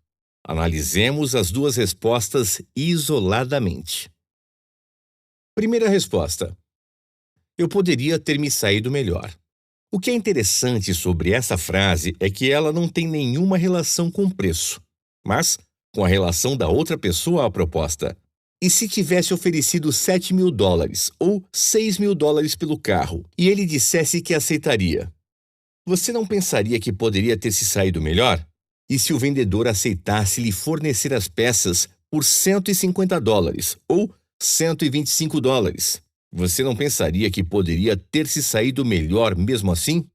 analisemos as duas respostas isoladamente. Primeira resposta: eu poderia ter me saído melhor. O que é interessante sobre essa frase é que ela não tem nenhuma relação com o preço, mas com a relação da outra pessoa à proposta. E se tivesse oferecido $7.000 ou $6.000 pelo carro e ele dissesse que aceitaria, você não pensaria que poderia ter se saído melhor? E se o vendedor aceitasse lhe fornecer as peças por $150 ou $125? Você não pensaria que poderia ter se saído melhor mesmo assim?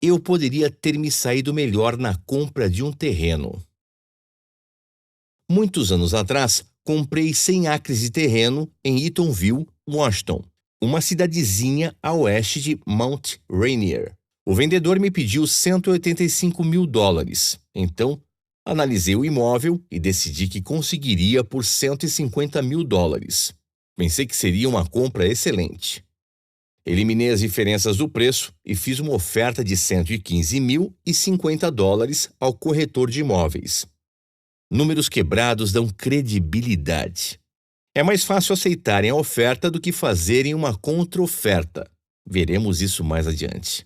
Eu poderia ter me saído melhor na compra de um terreno. Muitos anos atrás, comprei 100 acres de terreno em Eatonville, Washington, uma cidadezinha a oeste de Mount Rainier. O vendedor me pediu $185 mil. Então, analisei o imóvel e decidi que conseguiria por $150 mil. Pensei que seria uma compra excelente. Eliminei as diferenças do preço e fiz uma oferta de $115.050 ao corretor de imóveis. Números quebrados dão credibilidade. É mais fácil aceitarem a oferta do que fazerem uma contra-oferta. Veremos isso mais adiante.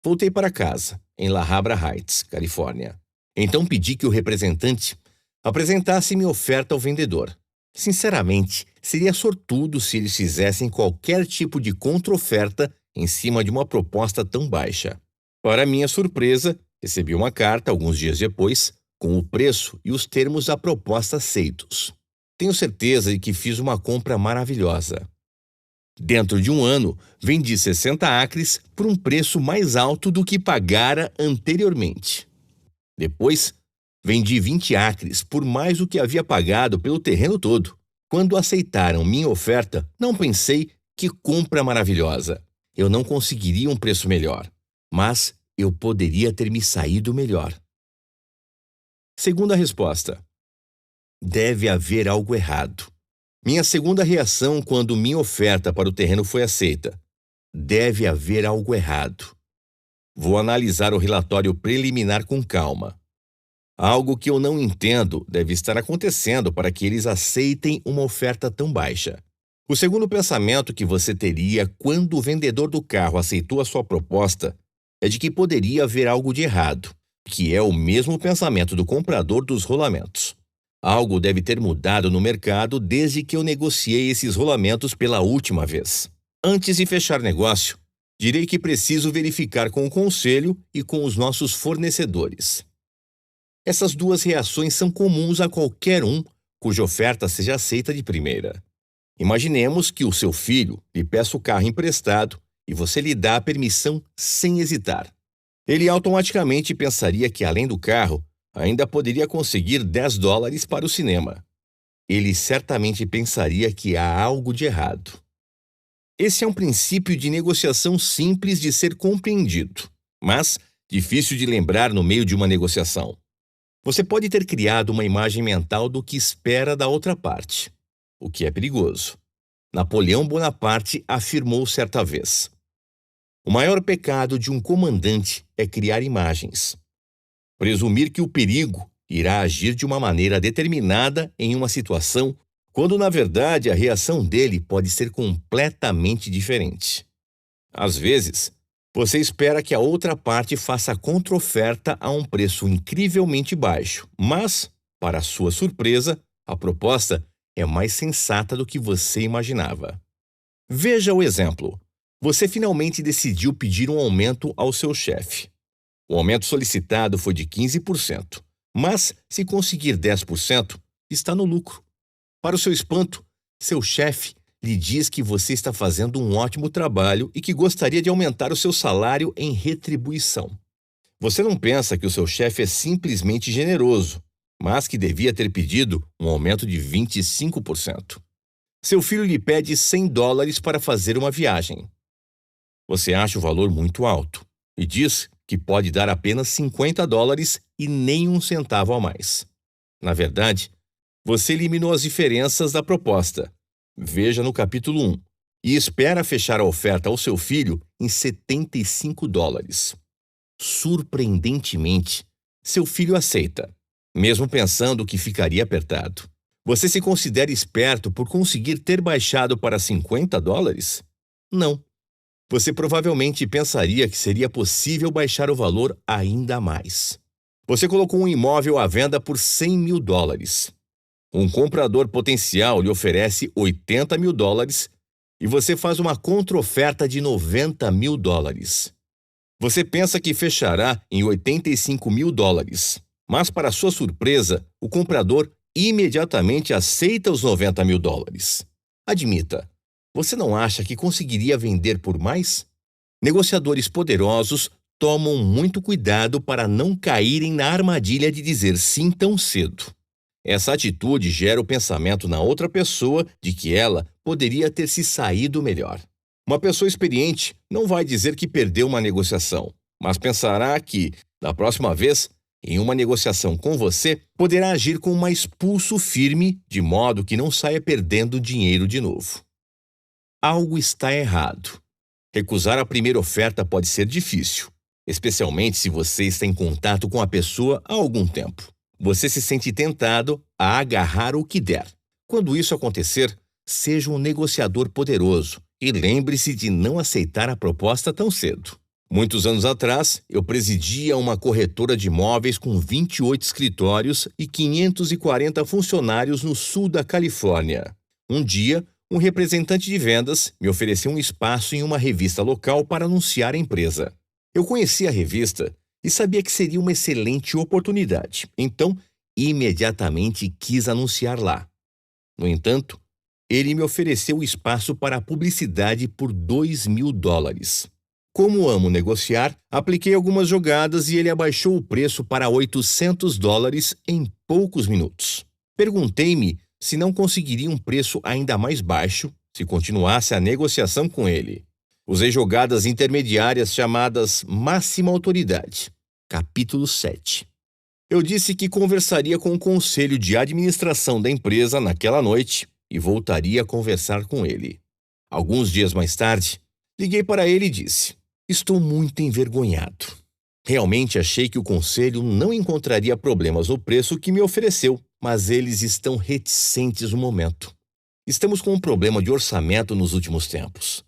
Voltei para casa, em La Habra Heights, Califórnia. Então pedi que o representante apresentasse minha oferta ao vendedor. Sinceramente, seria sortudo se eles fizessem qualquer tipo de contra-oferta em cima de uma proposta tão baixa. Para minha surpresa, recebi uma carta alguns dias depois, com o preço e os termos da proposta aceitos. Tenho certeza de que fiz uma compra maravilhosa. Dentro de um ano, vendi 60 acres por um preço mais alto do que pagara anteriormente. Depois, vendi 20 acres por mais do que havia pagado pelo terreno todo. Quando aceitaram minha oferta, não pensei: que compra maravilhosa. Eu não conseguiria um preço melhor, mas eu poderia ter me saído melhor. Segunda resposta: deve haver algo errado. Minha segunda reação quando minha oferta para o terreno foi aceita: deve haver algo errado. Vou analisar o relatório preliminar com calma. Algo que eu não entendo deve estar acontecendo para que eles aceitem uma oferta tão baixa. O segundo pensamento que você teria quando o vendedor do carro aceitou a sua proposta é de que poderia haver algo de errado, que é o mesmo pensamento do comprador dos rolamentos. Algo deve ter mudado no mercado desde que eu negociei esses rolamentos pela última vez. Antes de fechar negócio, direi que preciso verificar com o conselho e com os nossos fornecedores. Essas duas reações são comuns a qualquer um cuja oferta seja aceita de primeira. Imaginemos que o seu filho lhe peça o carro emprestado e você lhe dá a permissão sem hesitar. Ele automaticamente pensaria que, além do carro, ainda poderia conseguir $10 para o cinema. Ele certamente pensaria que há algo de errado. Esse é um princípio de negociação simples de ser compreendido, mas difícil de lembrar no meio de uma negociação. Você pode ter criado uma imagem mental do que espera da outra parte, o que é perigoso. Napoleão Bonaparte afirmou certa vez: o maior pecado de um comandante é criar imagens. Presumir que o perigo irá agir de uma maneira determinada em uma situação, quando na verdade a reação dele pode ser completamente diferente. Às vezes, você espera que a outra parte faça contra-oferta a um preço incrivelmente baixo, mas, para sua surpresa, a proposta é mais sensata do que você imaginava. Veja o exemplo. Você finalmente decidiu pedir um aumento ao seu chefe. O aumento solicitado foi de 15%, mas, se conseguir 10%, está no lucro. Para o seu espanto, seu chefe lhe diz que você está fazendo um ótimo trabalho e que gostaria de aumentar o seu salário em retribuição. Você não pensa que o seu chefe é simplesmente generoso, mas que devia ter pedido um aumento de 25%. Seu filho lhe pede $100 para fazer uma viagem. Você acha o valor muito alto e diz que pode dar apenas $50 e nem um centavo a mais. Na verdade, você eliminou as diferenças da proposta. Veja no capítulo 1. E espera fechar a oferta ao seu filho em $75. Surpreendentemente, seu filho aceita, mesmo pensando que ficaria apertado. Você se considera esperto por conseguir ter baixado para $50? Não. Você provavelmente pensaria que seria possível baixar o valor ainda mais. Você colocou um imóvel à venda por $100 mil. Um comprador potencial lhe oferece $80 mil e você faz uma contra-oferta de $90 mil. Você pensa que fechará em $85 mil, mas para sua surpresa, o comprador imediatamente aceita os $90 mil. Admita, você não acha que conseguiria vender por mais? Negociadores poderosos tomam muito cuidado para não caírem na armadilha de dizer sim tão cedo. Essa atitude gera o pensamento na outra pessoa de que ela poderia ter se saído melhor. Uma pessoa experiente não vai dizer que perdeu uma negociação, mas pensará que, da próxima vez, em uma negociação com você, poderá agir com mais pulso firme, de modo que não saia perdendo dinheiro de novo. Algo está errado. Recusar a primeira oferta pode ser difícil, especialmente se você está em contato com a pessoa há algum tempo. Você se sente tentado a agarrar o que der. Quando isso acontecer, seja um negociador poderoso e lembre-se de não aceitar a proposta tão cedo. Muitos anos atrás, eu presidia uma corretora de imóveis com 28 escritórios e 540 funcionários no sul da Califórnia. Um dia, um representante de vendas me ofereceu um espaço em uma revista local para anunciar a empresa. Eu conhecia a revista e sabia que seria uma excelente oportunidade, então imediatamente quis anunciar lá. No entanto, ele me ofereceu o espaço para a publicidade por $2 mil. Como amo negociar, apliquei algumas jogadas e ele abaixou o preço para $800 em poucos minutos. Perguntei-me se não conseguiria um preço ainda mais baixo se continuasse a negociação com ele. Usei jogadas intermediárias chamadas máxima autoridade. Capítulo 7. Eu disse que conversaria com o conselho de administração da empresa naquela noite e voltaria a conversar com ele. Alguns dias mais tarde, liguei para ele e disse: estou muito envergonhado. Realmente achei que o conselho não encontraria problemas no preço que me ofereceu, mas eles estão reticentes no momento. Estamos com um problema de orçamento nos últimos tempos.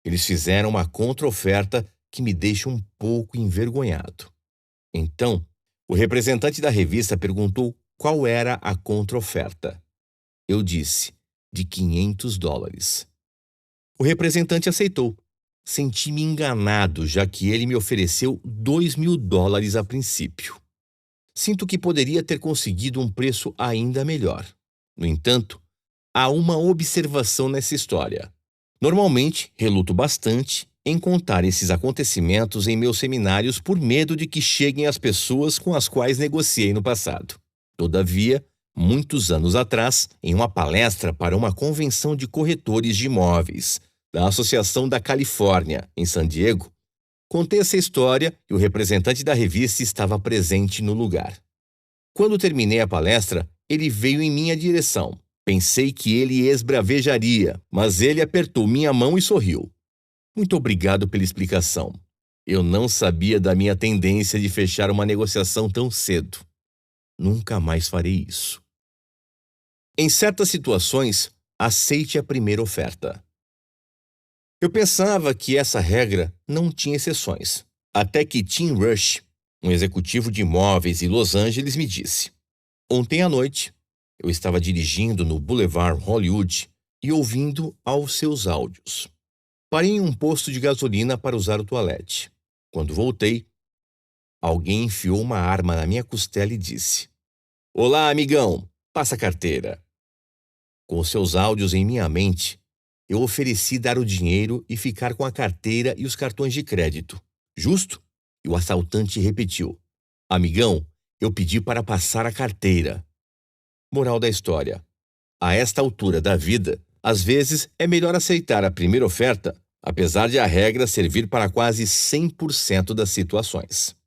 Eles fizeram uma contra-oferta que me deixa um pouco envergonhado. Então, o representante da revista perguntou qual era a contra-oferta. Eu disse, de $500. O representante aceitou. Senti-me enganado, já que ele me ofereceu $2 mil a princípio. Sinto que poderia ter conseguido um preço ainda melhor. No entanto, há uma observação nessa história. Normalmente, reluto bastante em contar esses acontecimentos em meus seminários por medo de que cheguem às pessoas com as quais negociei no passado. Todavia, muitos anos atrás, em uma palestra para uma convenção de corretores de imóveis da Associação da Califórnia, em San Diego, contei essa história e o representante da revista estava presente no lugar. Quando terminei a palestra, ele veio em minha direção. Pensei que ele esbravejaria, mas ele apertou minha mão e sorriu. Muito obrigado pela explicação. Eu não sabia da minha tendência de fechar uma negociação tão cedo. Nunca mais farei isso. Em certas situações, aceite a primeira oferta. Eu pensava que essa regra não tinha exceções, até que Tim Rush, um executivo de imóveis em Los Angeles, me disse: ontem à noite, eu estava dirigindo no Boulevard Hollywood e ouvindo aos seus áudios. Parei em um posto de gasolina para usar o toalete. Quando voltei, alguém enfiou uma arma na minha costela e disse: olá, amigão, passa a carteira. Com os seus áudios em minha mente, eu ofereci dar o dinheiro e ficar com a carteira e os cartões de crédito. Justo? E o assaltante repetiu: amigão, eu pedi para passar a carteira. Moral da história: a esta altura da vida, às vezes é melhor aceitar a primeira oferta, apesar de a regra servir para quase 100% das situações.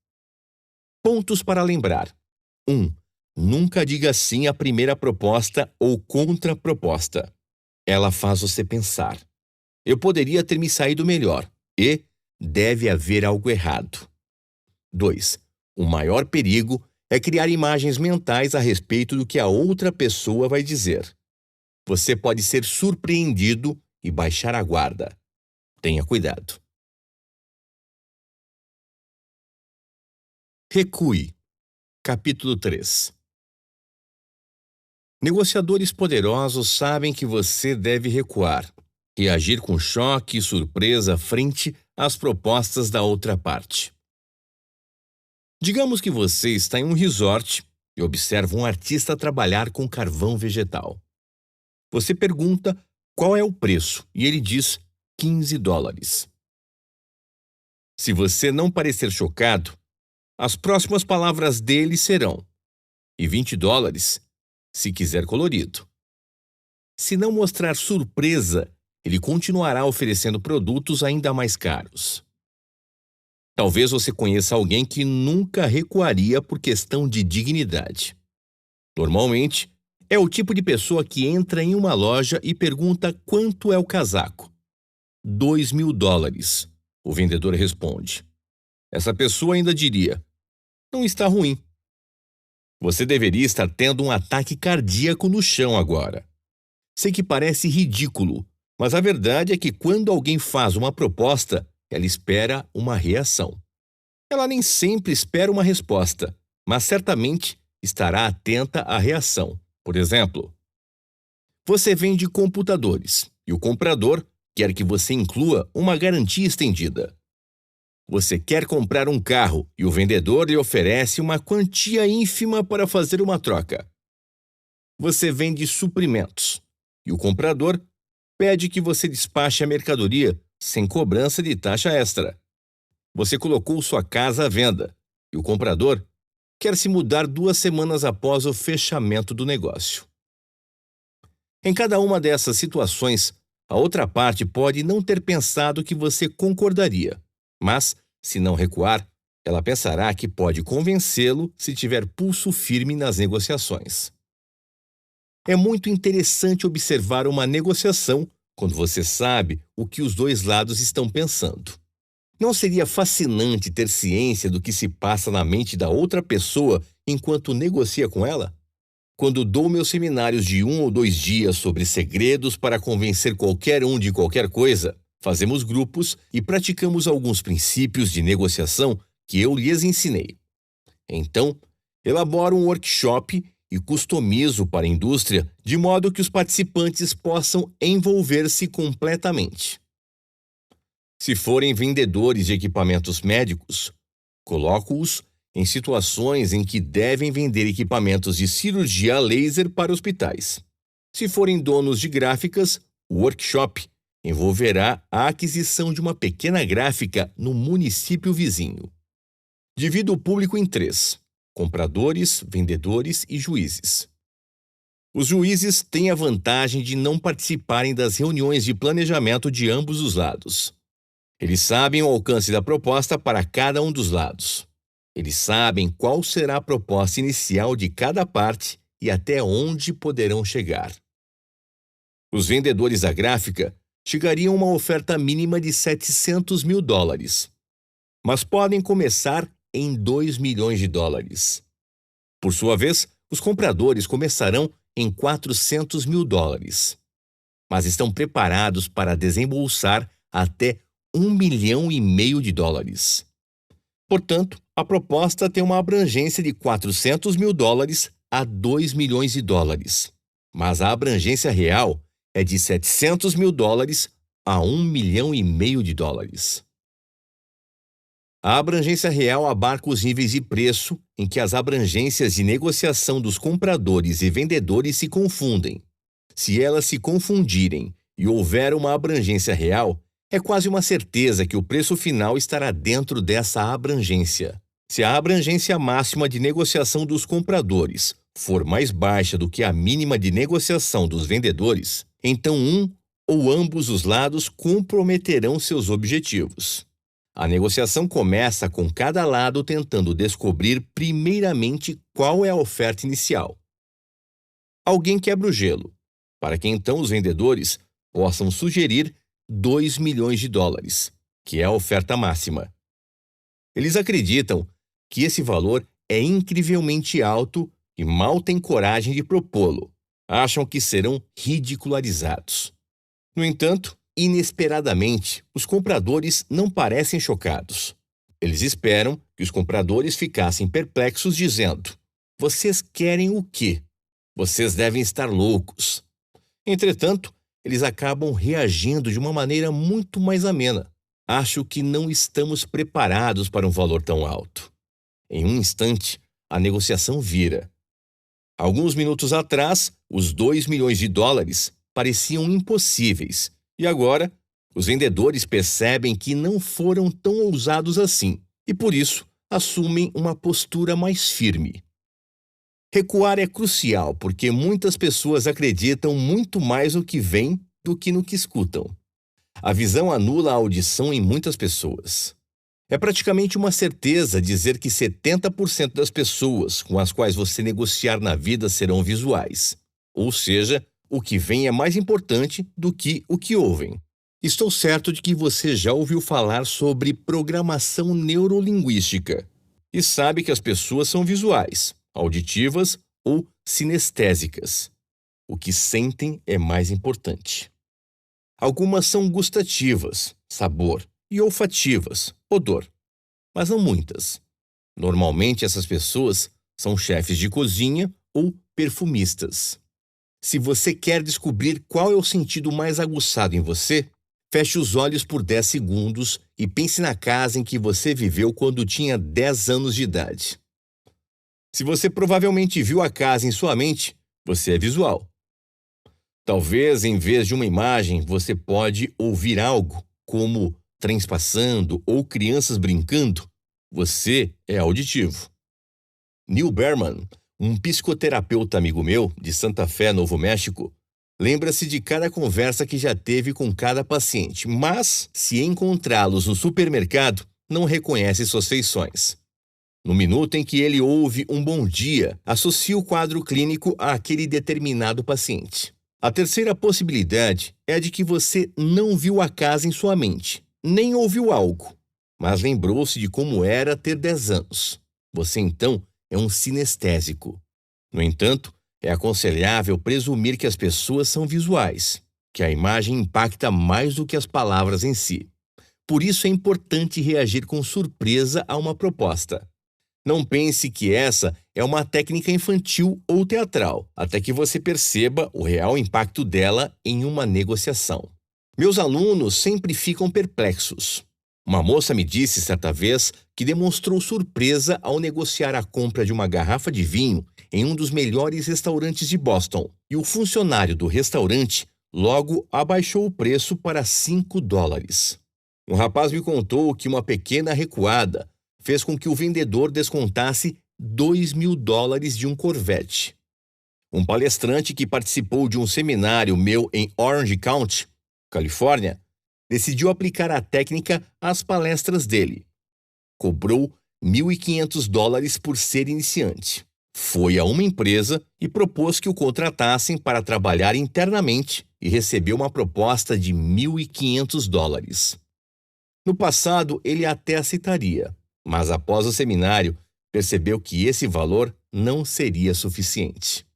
Pontos para lembrar: 1. Nunca diga sim à primeira proposta ou contraproposta. Ela faz você pensar: eu poderia ter me saído melhor e deve haver algo errado. 2. O maior perigo é criar imagens mentais a respeito do que a outra pessoa vai dizer. Você pode ser surpreendido e baixar a guarda. Tenha cuidado. Recue. Capítulo 3. Negociadores poderosos sabem que você deve recuar e agir com choque e surpresa frente às propostas da outra parte. Digamos que você está em um resort e observa um artista trabalhar com carvão vegetal. Você pergunta qual é o preço e ele diz $15. Se você não parecer chocado, as próximas palavras dele serão: e $20, se quiser colorido. Se não mostrar surpresa, ele continuará oferecendo produtos ainda mais caros. Talvez você conheça alguém que nunca recuaria por questão de dignidade. Normalmente, é o tipo de pessoa que entra em uma loja e pergunta quanto é o casaco. $2.000. O vendedor responde. Essa pessoa ainda diria: não está ruim. Você deveria estar tendo um ataque cardíaco no chão agora. Sei que parece ridículo, mas a verdade é que quando alguém faz uma proposta, ela espera uma reação. Ela nem sempre espera uma resposta, mas certamente estará atenta à reação. Por exemplo, você vende computadores e o comprador quer que você inclua uma garantia estendida. Você quer comprar um carro e o vendedor lhe oferece uma quantia ínfima para fazer uma troca. Você vende suprimentos e o comprador pede que você despache a mercadoria sem cobrança de taxa extra. Você colocou sua casa à venda e o comprador quer se mudar 2 semanas após o fechamento do negócio. Em cada uma dessas situações, a outra parte pode não ter pensado que você concordaria, mas, se não recuar, ela pensará que pode convencê-lo se tiver pulso firme nas negociações. É muito interessante observar uma negociação quando você sabe o que os dois lados estão pensando. Não seria fascinante ter ciência do que se passa na mente da outra pessoa enquanto negocia com ela? Quando dou meus seminários de 1 ou 2 dias sobre segredos para convencer qualquer um de qualquer coisa, fazemos grupos e praticamos alguns princípios de negociação que eu lhes ensinei. Então, elaboro um workshop e customizo para a indústria de modo que os participantes possam envolver-se completamente. Se forem vendedores de equipamentos médicos, coloco-os em situações em que devem vender equipamentos de cirurgia a laser para hospitais. Se forem donos de gráficas, o workshop envolverá a aquisição de uma pequena gráfica no município vizinho. Divido o público em 3: compradores, vendedores e juízes. Os juízes têm a vantagem de não participarem das reuniões de planejamento de ambos os lados. Eles sabem o alcance da proposta para cada um dos lados. Eles sabem qual será a proposta inicial de cada parte e até onde poderão chegar. Os vendedores da gráfica chegariam a uma oferta mínima de 700 mil dólares, mas podem começar em 2 milhões de dólares. Por sua vez, os compradores começarão em 400 mil dólares, mas estão preparados para desembolsar até 1 milhão e meio de dólares. Portanto, a proposta tem uma abrangência de 400 mil dólares a 2 milhões de dólares, mas a abrangência real é de 700 mil dólares a 1 milhão e meio de dólares. A abrangência real abarca os níveis de preço em que as abrangências de negociação dos compradores e vendedores se confundem. Se elas se confundirem e houver uma abrangência real, é quase uma certeza que o preço final estará dentro dessa abrangência. Se a abrangência máxima de negociação dos compradores for mais baixa do que a mínima de negociação dos vendedores, então um ou ambos os lados comprometerão seus objetivos. A negociação começa com cada lado tentando descobrir primeiramente qual é a oferta inicial. Alguém quebra o gelo, para que então os vendedores possam sugerir 2 milhões de dólares, que é a oferta máxima. Eles acreditam que esse valor é incrivelmente alto e mal têm coragem de propô-lo. Acham que serão ridicularizados. No entanto, inesperadamente, os compradores não parecem chocados. Eles esperam que os compradores ficassem perplexos, dizendo: "Vocês querem o quê? Vocês devem estar loucos." Entretanto, eles acabam reagindo de uma maneira muito mais amena. Acho que não estamos preparados para um valor tão alto. Em um instante, a negociação vira. Alguns minutos atrás, os 2 milhões de dólares pareciam impossíveis, e agora, os vendedores percebem que não foram tão ousados assim, e por isso assumem uma postura mais firme. Recuar é crucial porque muitas pessoas acreditam muito mais no que veem do que no que escutam. A visão anula a audição em muitas pessoas. É praticamente uma certeza dizer que 70% das pessoas com as quais você negociar na vida serão visuais. Ou seja, o que vem é mais importante do que o que ouvem. Estou certo de que você já ouviu falar sobre programação neurolinguística e sabe que as pessoas são visuais, auditivas ou sinestésicas. O que sentem é mais importante. Algumas são gustativas, sabor, e olfativas, odor, mas não muitas. Normalmente essas pessoas são chefes de cozinha ou perfumistas. Se você quer descobrir qual é o sentido mais aguçado em você, feche os olhos por 10 segundos e pense na casa em que você viveu quando tinha 10 anos de idade. Se você provavelmente viu a casa em sua mente, você é visual. Talvez, em vez de uma imagem, você pode ouvir algo, como trens passando ou crianças brincando. Você é auditivo. Neil Berman, um psicoterapeuta amigo meu, de Santa Fé, Novo México, lembra-se de cada conversa que já teve com cada paciente, mas, se encontrá-los no supermercado, não reconhece suas feições. No minuto em que ele ouve um bom dia, associa o quadro clínico àquele determinado paciente. A terceira possibilidade é a de que você não viu a casa em sua mente, nem ouviu algo, mas lembrou-se de como era ter 10 anos. Você, então, é um sinestésico. No entanto, é aconselhável presumir que as pessoas são visuais, que a imagem impacta mais do que as palavras em si. Por isso é importante reagir com surpresa a uma proposta. Não pense que essa é uma técnica infantil ou teatral, até que você perceba o real impacto dela em uma negociação. Meus alunos sempre ficam perplexos. Uma moça me disse certa vez que demonstrou surpresa ao negociar a compra de uma garrafa de vinho em um dos melhores restaurantes de Boston, e o funcionário do restaurante logo abaixou o preço para 5 dólares. Um rapaz me contou que uma pequena recuada fez com que o vendedor descontasse 2 mil dólares de um Corvette. Um palestrante que participou de um seminário meu em Orange County, Califórnia, decidiu aplicar a técnica às palestras dele. Cobrou $1.500 por ser iniciante. Foi a uma empresa e propôs que o contratassem para trabalhar internamente e recebeu uma proposta de $1.500. No passado, ele até aceitaria, mas após o seminário, percebeu que esse valor não seria suficiente.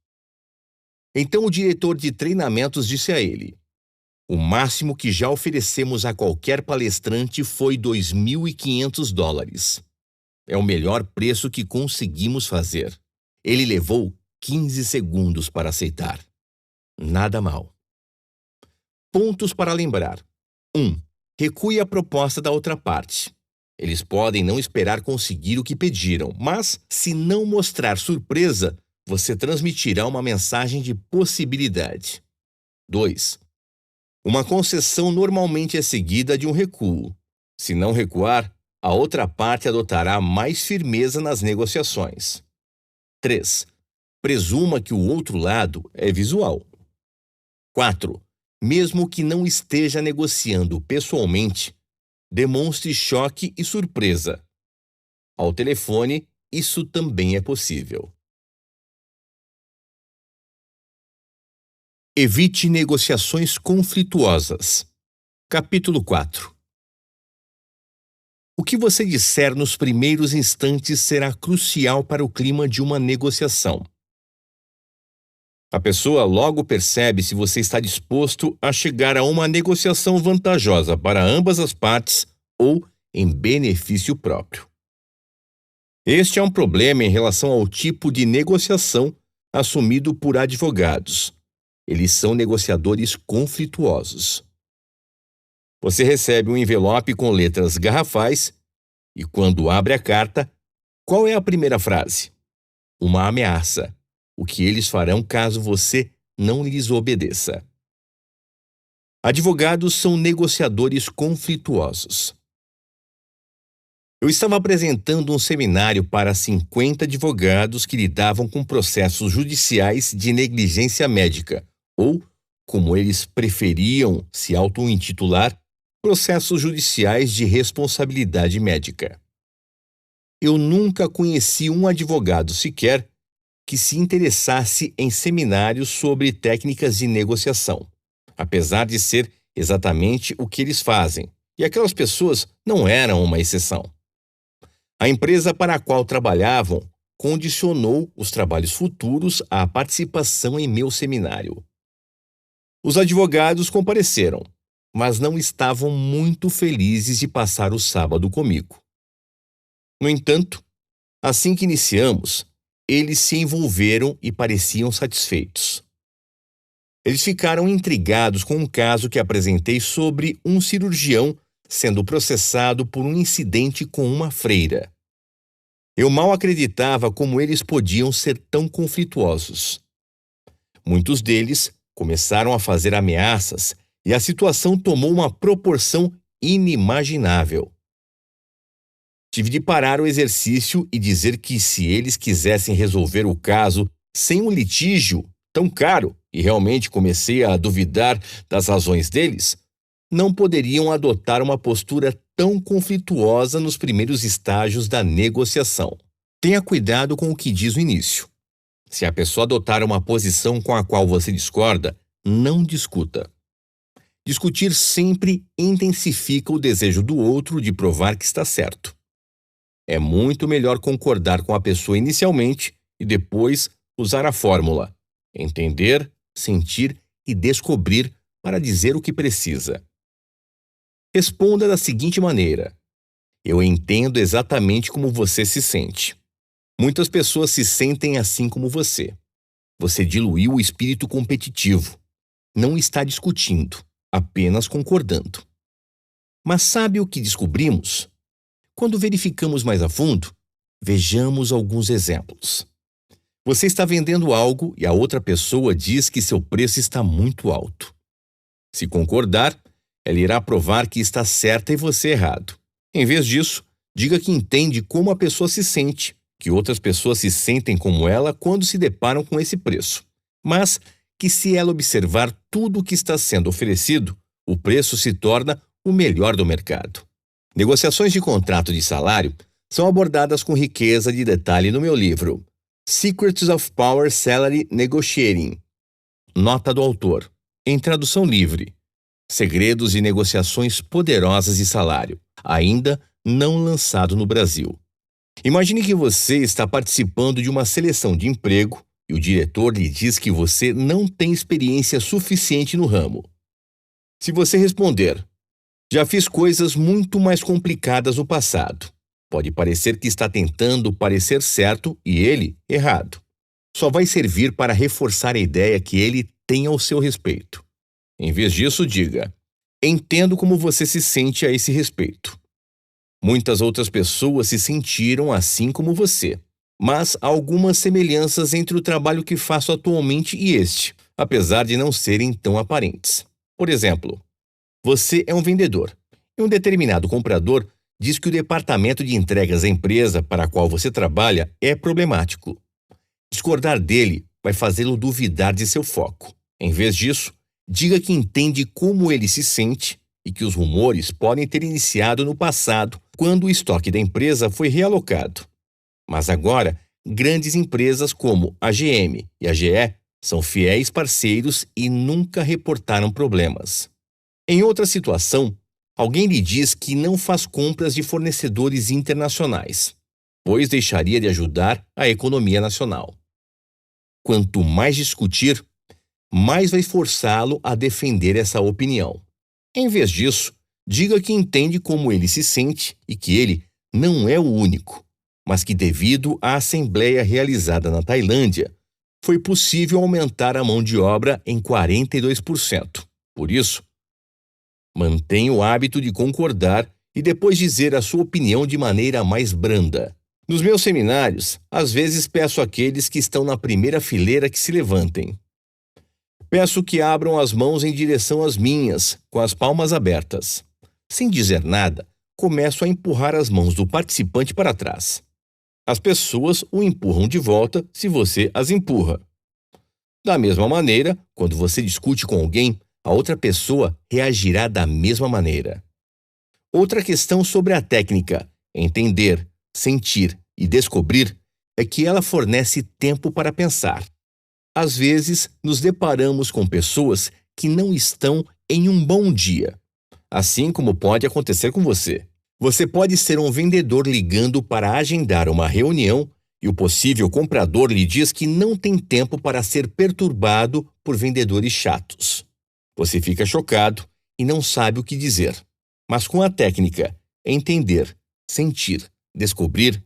Então o diretor de treinamentos disse a ele: "O máximo que já oferecemos a qualquer palestrante foi $2.500. É o melhor preço que conseguimos fazer." Ele levou 15 segundos para aceitar. Nada mal. Pontos para lembrar. 1. Recue a proposta da outra parte. Eles podem não esperar conseguir o que pediram, mas, se não mostrar surpresa, você transmitirá uma mensagem de possibilidade. 2. Uma concessão normalmente é seguida de um recuo. Se não recuar, a outra parte adotará mais firmeza nas negociações. 3. Presuma que o outro lado é visual. 4. Mesmo que não esteja negociando pessoalmente, demonstre choque e surpresa. Ao telefone, isso também é possível. Evite negociações conflituosas. Capítulo 4. O que você disser nos primeiros instantes será crucial para o clima de uma negociação. A pessoa logo percebe se você está disposto a chegar a uma negociação vantajosa para ambas as partes ou em benefício próprio. Este é um problema em relação ao tipo de negociação assumido por advogados. Eles são negociadores conflituosos. Você recebe um envelope com letras garrafais e, quando abre a carta, qual é a primeira frase? Uma ameaça. O que eles farão caso você não lhes obedeça. Advogados são negociadores conflituosos. Eu estava apresentando um seminário para 50 advogados que lidavam com processos judiciais de negligência médica, ou, como eles preferiam se auto-intitular, processos judiciais de responsabilidade médica. Eu nunca conheci um advogado sequer que se interessasse em seminários sobre técnicas de negociação, apesar de ser exatamente o que eles fazem, e aquelas pessoas não eram uma exceção. A empresa para a qual trabalhavam condicionou os trabalhos futuros à participação em meu seminário. Os advogados compareceram, mas não estavam muito felizes de passar o sábado comigo. No entanto, assim que iniciamos, eles se envolveram e pareciam satisfeitos. Eles ficaram intrigados com um caso que apresentei sobre um cirurgião sendo processado por um incidente com uma freira. Eu mal acreditava como eles podiam ser tão conflituosos. Muitos deles começaram a fazer ameaças e a situação tomou uma proporção inimaginável. Tive de parar o exercício e dizer que, se eles quisessem resolver o caso sem um litígio tão caro, e realmente comecei a duvidar das razões deles, não poderiam adotar uma postura tão conflituosa nos primeiros estágios da negociação. Tenha cuidado com o que diz no início. Se a pessoa adotar uma posição com a qual você discorda, não discuta. Discutir sempre intensifica o desejo do outro de provar que está certo. É muito melhor concordar com a pessoa inicialmente e depois usar a fórmula: entender, sentir e descobrir para dizer o que precisa. Responda da seguinte maneira: eu entendo exatamente como você se sente. Muitas pessoas se sentem assim como você. Você diluiu o espírito competitivo. Não está discutindo, apenas concordando. Mas sabe o que descobrimos? Quando verificamos mais a fundo, vejamos alguns exemplos. Você está vendendo algo e a outra pessoa diz que seu preço está muito alto. Se concordar, ela irá provar que está certa e você errado. Em vez disso, diga que entende como a pessoa se sente, que outras pessoas se sentem como ela quando se deparam com esse preço, mas que, se ela observar tudo o que está sendo oferecido, o preço se torna o melhor do mercado. Negociações de contrato de salário são abordadas com riqueza de detalhe no meu livro Secrets of Power Salary Negotiating. Nota do autor, em tradução livre: Segredos de negociações poderosas de salário, ainda não lançado no Brasil. Imagine que você está participando de uma seleção de emprego e o diretor lhe diz que você não tem experiência suficiente no ramo. Se você responder: já fiz coisas muito mais complicadas no passado, pode parecer que está tentando parecer certo e ele errado. Só vai servir para reforçar a ideia que ele tem ao seu respeito. Em vez disso, diga: entendo como você se sente a esse respeito. Muitas outras pessoas se sentiram assim como você, mas há algumas semelhanças entre o trabalho que faço atualmente e este, apesar de não serem tão aparentes. Por exemplo, você é um vendedor, e um determinado comprador diz que o departamento de entregas da empresa para a qual você trabalha é problemático. Discordar dele vai fazê-lo duvidar de seu foco. Em vez disso, diga que entende como ele se sente e que os rumores podem ter iniciado no passado, quando o estoque da empresa foi realocado. Mas agora, grandes empresas como a GM e a GE são fiéis parceiros e nunca reportaram problemas. Em outra situação, alguém lhe diz que não faz compras de fornecedores internacionais, pois deixaria de ajudar a economia nacional. Quanto mais discutir, mais vai forçá-lo a defender essa opinião. Em vez disso, diga que entende como ele se sente e que ele não é o único, mas que devido à assembleia realizada na Tailândia, foi possível aumentar a mão de obra em 42%. Por isso, mantenha o hábito de concordar e depois dizer a sua opinião de maneira mais branda. Nos meus seminários, às vezes peço àqueles que estão na primeira fileira que se levantem. Peço que abram as mãos em direção às minhas, com as palmas abertas. Sem dizer nada, começo a empurrar as mãos do participante para trás. As pessoas o empurram de volta se você as empurra. Da mesma maneira, quando você discute com alguém, a outra pessoa reagirá da mesma maneira. Outra questão sobre a técnica, entender, sentir e descobrir, é que ela fornece tempo para pensar. Às vezes, nos deparamos com pessoas que não estão em um bom dia, assim como pode acontecer com você. Você pode ser um vendedor ligando para agendar uma reunião e o possível comprador lhe diz que não tem tempo para ser perturbado por vendedores chatos. Você fica chocado e não sabe o que dizer. Mas com a técnica entender, sentir, descobrir,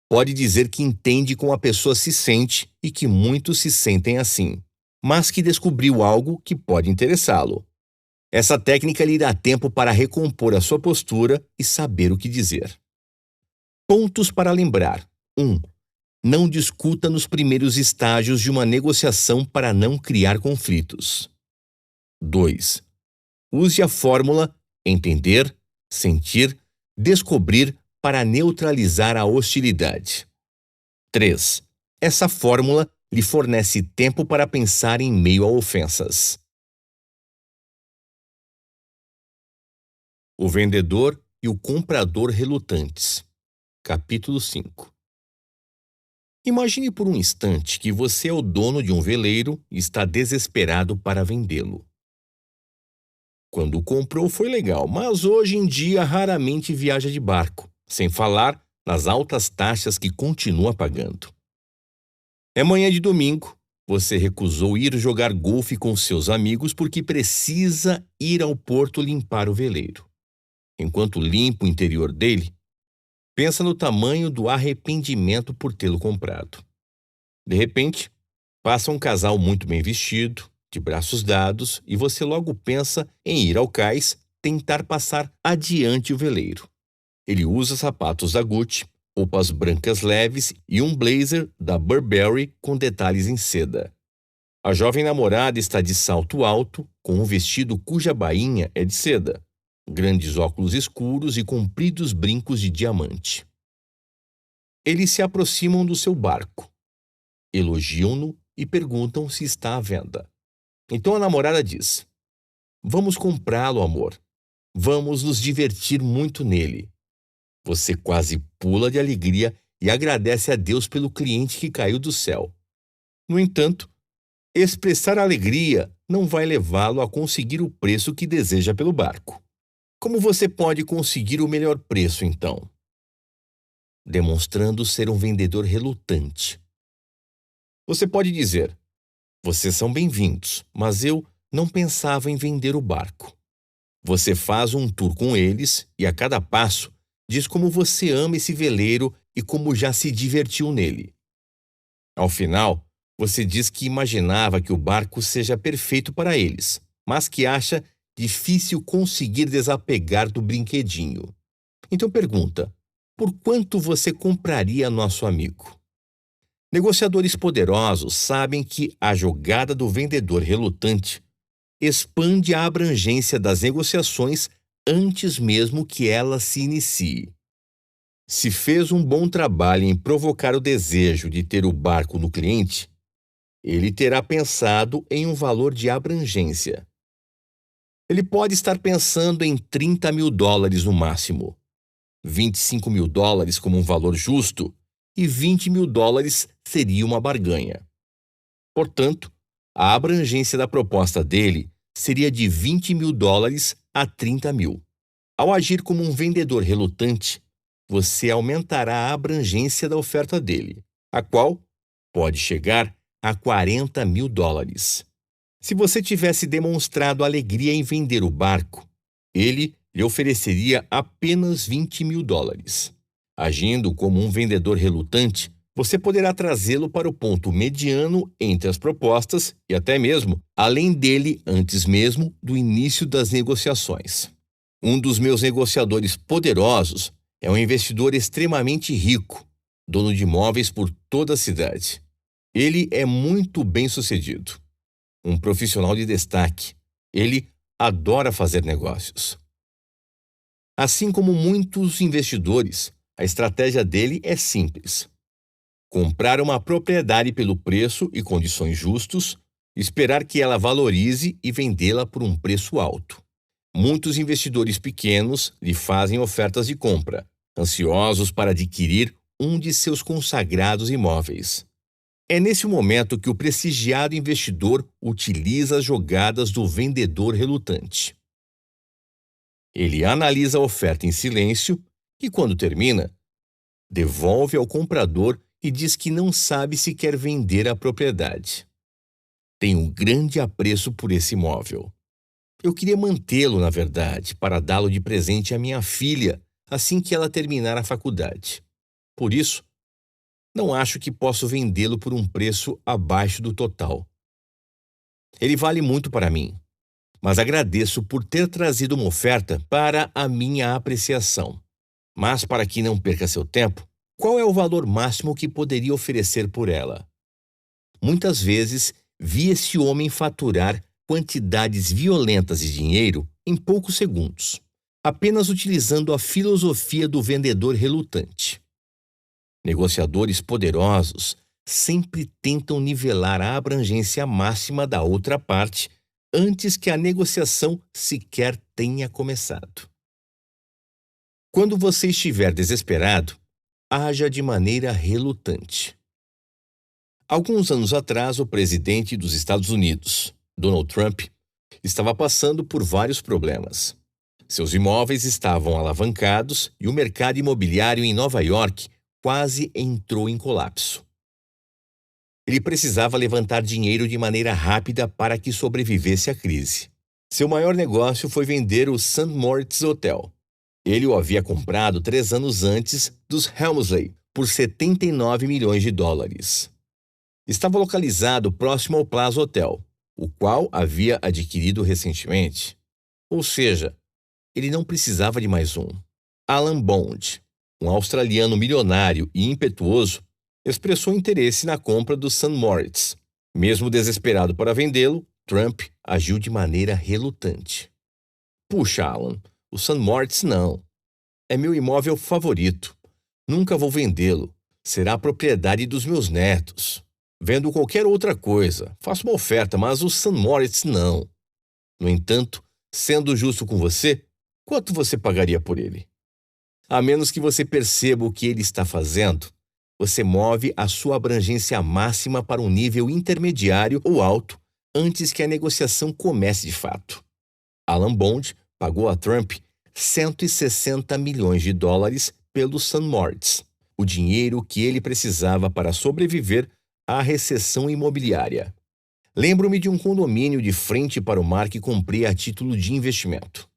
pode dizer que entende como a pessoa se sente e que muitos se sentem assim, mas que descobriu algo que pode interessá-lo. Essa técnica lhe dá tempo para recompor a sua postura e saber o que dizer. Pontos para lembrar. 1. Não discuta nos primeiros estágios de uma negociação para não criar conflitos. 2. Use a fórmula entender, sentir, descobrir para neutralizar a hostilidade. 3. Essa fórmula lhe fornece tempo para pensar em meio a ofensas. O vendedor e o comprador relutantes. Capítulo 5. Imagine por um instante que você é o dono de um veleiro e está desesperado para vendê-lo. Quando o comprou foi legal, mas hoje em dia raramente viaja de barco, sem falar nas altas taxas que continua pagando. É manhã de domingo, você recusou ir jogar golfe com seus amigos porque precisa ir ao porto limpar o veleiro. Enquanto limpa o interior dele, pensa no tamanho do arrependimento por tê-lo comprado. De repente, passa um casal muito bem vestido, de braços dados, e você logo pensa em ir ao cais tentar passar adiante o veleiro. Ele usa sapatos da Gucci, roupas brancas leves e um blazer da Burberry com detalhes em seda. A jovem namorada está de salto alto, com um vestido cuja bainha é de seda, grandes óculos escuros e compridos brincos de diamante. Eles se aproximam do seu barco, elogiam-no e perguntam se está à venda. Então a namorada diz: "Vamos comprá-lo, amor. Vamos nos divertir muito nele." Você quase pula de alegria e agradece a Deus pelo cliente que caiu do céu. No entanto, expressar alegria não vai levá-lo a conseguir o preço que deseja pelo barco. Como você pode conseguir o melhor preço, então? Demonstrando ser um vendedor relutante. Você pode dizer: vocês são bem-vindos, mas eu não pensava em vender o barco. Você faz um tour com eles e, a cada passo, diz como você ama esse veleiro e como já se divertiu nele. Ao final, você diz que imaginava que o barco seja perfeito para eles, mas que acha difícil conseguir desapegar do brinquedinho. Então pergunta: por quanto você compraria nosso amigo? Negociadores poderosos sabem que a jogada do vendedor relutante expande a abrangência das negociações antes mesmo que ela se inicie. Se fez um bom trabalho em provocar o desejo de ter o barco no cliente, ele terá pensado em um valor de abrangência. Ele pode estar pensando em $30.000 no máximo, $25.000 como um valor justo e $20.000 seria uma barganha. Portanto, a abrangência da proposta dele seria de $20.000 a $30.000. Ao agir como um vendedor relutante, você aumentará a abrangência da oferta dele, a qual pode chegar a $40.000. Se você tivesse demonstrado alegria em vender o barco, ele lhe ofereceria apenas $20.000. Agindo como um vendedor relutante, você poderá trazê-lo para o ponto mediano entre as propostas e até mesmo além dele antes mesmo do início das negociações. Um dos meus negociadores poderosos é um investidor extremamente rico, dono de imóveis por toda a cidade. Ele é muito bem-sucedido, um profissional de destaque. Ele adora fazer negócios. Assim como muitos investidores, a estratégia dele é simples: comprar uma propriedade pelo preço e condições justos, esperar que ela valorize e vendê-la por um preço alto. Muitos investidores pequenos lhe fazem ofertas de compra, ansiosos para adquirir um de seus consagrados imóveis. É nesse momento que o prestigiado investidor utiliza as jogadas do vendedor relutante. Ele analisa a oferta em silêncio e, quando termina, devolve ao comprador e diz que não sabe se quer vender a propriedade. Tenho um grande apreço por esse imóvel. Eu queria mantê-lo, na verdade, para dá-lo de presente à minha filha assim que ela terminar a faculdade. Por isso, não acho que posso vendê-lo por um preço abaixo do total. Ele vale muito para mim, mas agradeço por ter trazido uma oferta para a minha apreciação. Mas, para que não perca seu tempo, qual é o valor máximo que poderia oferecer por ela? Muitas vezes vi esse homem faturar quantidades violentas de dinheiro em poucos segundos, apenas utilizando a filosofia do vendedor relutante. Negociadores poderosos sempre tentam nivelar a abrangência máxima da outra parte antes que a negociação sequer tenha começado. Quando você estiver desesperado, haja de maneira relutante. Alguns anos atrás, o presidente dos Estados Unidos, Donald Trump, estava passando por vários problemas. Seus imóveis estavam alavancados e o mercado imobiliário em Nova York quase entrou em colapso. Ele precisava levantar dinheiro de maneira rápida para que sobrevivesse à crise. Seu maior negócio foi vender o St. Moritz Hotel. Ele o havia comprado 3 anos antes dos Helmsley por $79 milhões. Estava localizado próximo ao Plaza Hotel, o qual havia adquirido recentemente. Ou seja, ele não precisava de mais um. Alan Bond, um australiano milionário e impetuoso, expressou interesse na compra do St. Moritz. Mesmo desesperado para vendê-lo, Trump agiu de maneira relutante. Puxa, Alan, o St. Moritz não. É meu imóvel favorito. Nunca vou vendê-lo. Será propriedade dos meus netos. Vendo qualquer outra coisa. Faço uma oferta, mas o St. Moritz não. No entanto, sendo justo com você, quanto você pagaria por ele? A menos que você perceba o que ele está fazendo, você move a sua abrangência máxima para um nível intermediário ou alto antes que a negociação comece de fato. Alan Bond pagou a Trump 160 milhões de dólares pelo St. Moritz, o dinheiro que ele precisava para sobreviver à recessão imobiliária. Lembro-me de um condomínio de frente para o mar que comprei a título de investimento.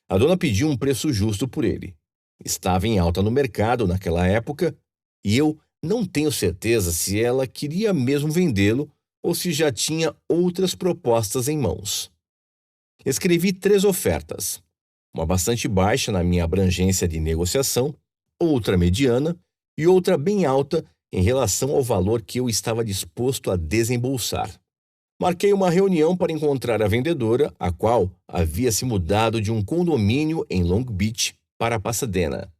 A dona pediu um preço justo por ele. Estava em alta no mercado naquela época e eu não tenho certeza se ela queria mesmo vendê-lo ou se já tinha outras propostas em mãos. Escrevi 3 ofertas, uma bastante baixa na minha abrangência de negociação, outra mediana e outra bem alta em relação ao valor que eu estava disposto a desembolsar. Marquei uma reunião para encontrar a vendedora, a qual havia se mudado de um condomínio em Long Beach para Pasadena.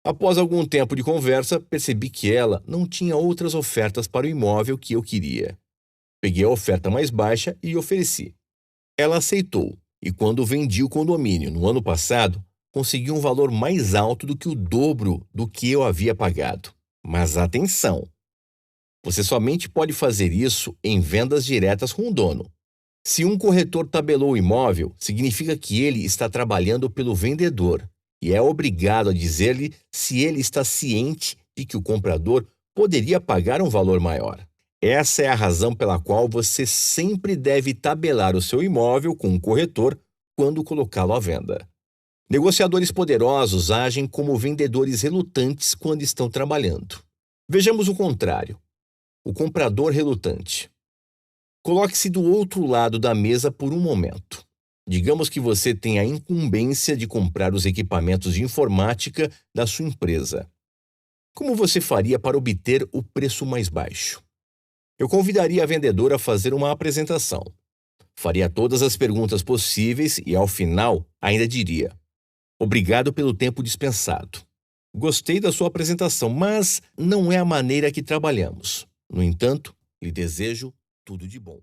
Após algum tempo de conversa, percebi que ela não tinha outras ofertas para o imóvel que eu queria. Peguei a oferta mais baixa e ofereci. Ela aceitou, e quando vendi o condomínio no ano passado, consegui um valor mais alto do que o dobro do que eu havia pagado. Mas atenção! Você somente pode fazer isso em vendas diretas com o dono. Se um corretor tabelou o imóvel, significa que ele está trabalhando pelo vendedor e é obrigado a dizer-lhe se ele está ciente de que o comprador poderia pagar um valor maior. Essa é a razão pela qual você sempre deve tabelar o seu imóvel com um corretor quando colocá-lo à venda. Negociadores poderosos agem como vendedores relutantes quando estão trabalhando. Vejamos o contrário. O comprador relutante. Coloque-se do outro lado da mesa por um momento. Digamos que você tem a incumbência de comprar os equipamentos de informática da sua empresa. Como você faria para obter o preço mais baixo? Eu convidaria a vendedora a fazer uma apresentação. Faria todas as perguntas possíveis e, ao final, ainda diria: obrigado pelo tempo dispensado. Gostei da sua apresentação, mas não é a maneira que trabalhamos. No entanto, lhe desejo tudo de bom.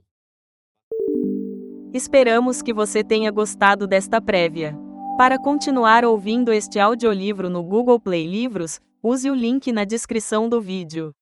Esperamos que você tenha gostado desta prévia. Para continuar ouvindo este audiolivro no Google Play Livros, use o link na descrição do vídeo.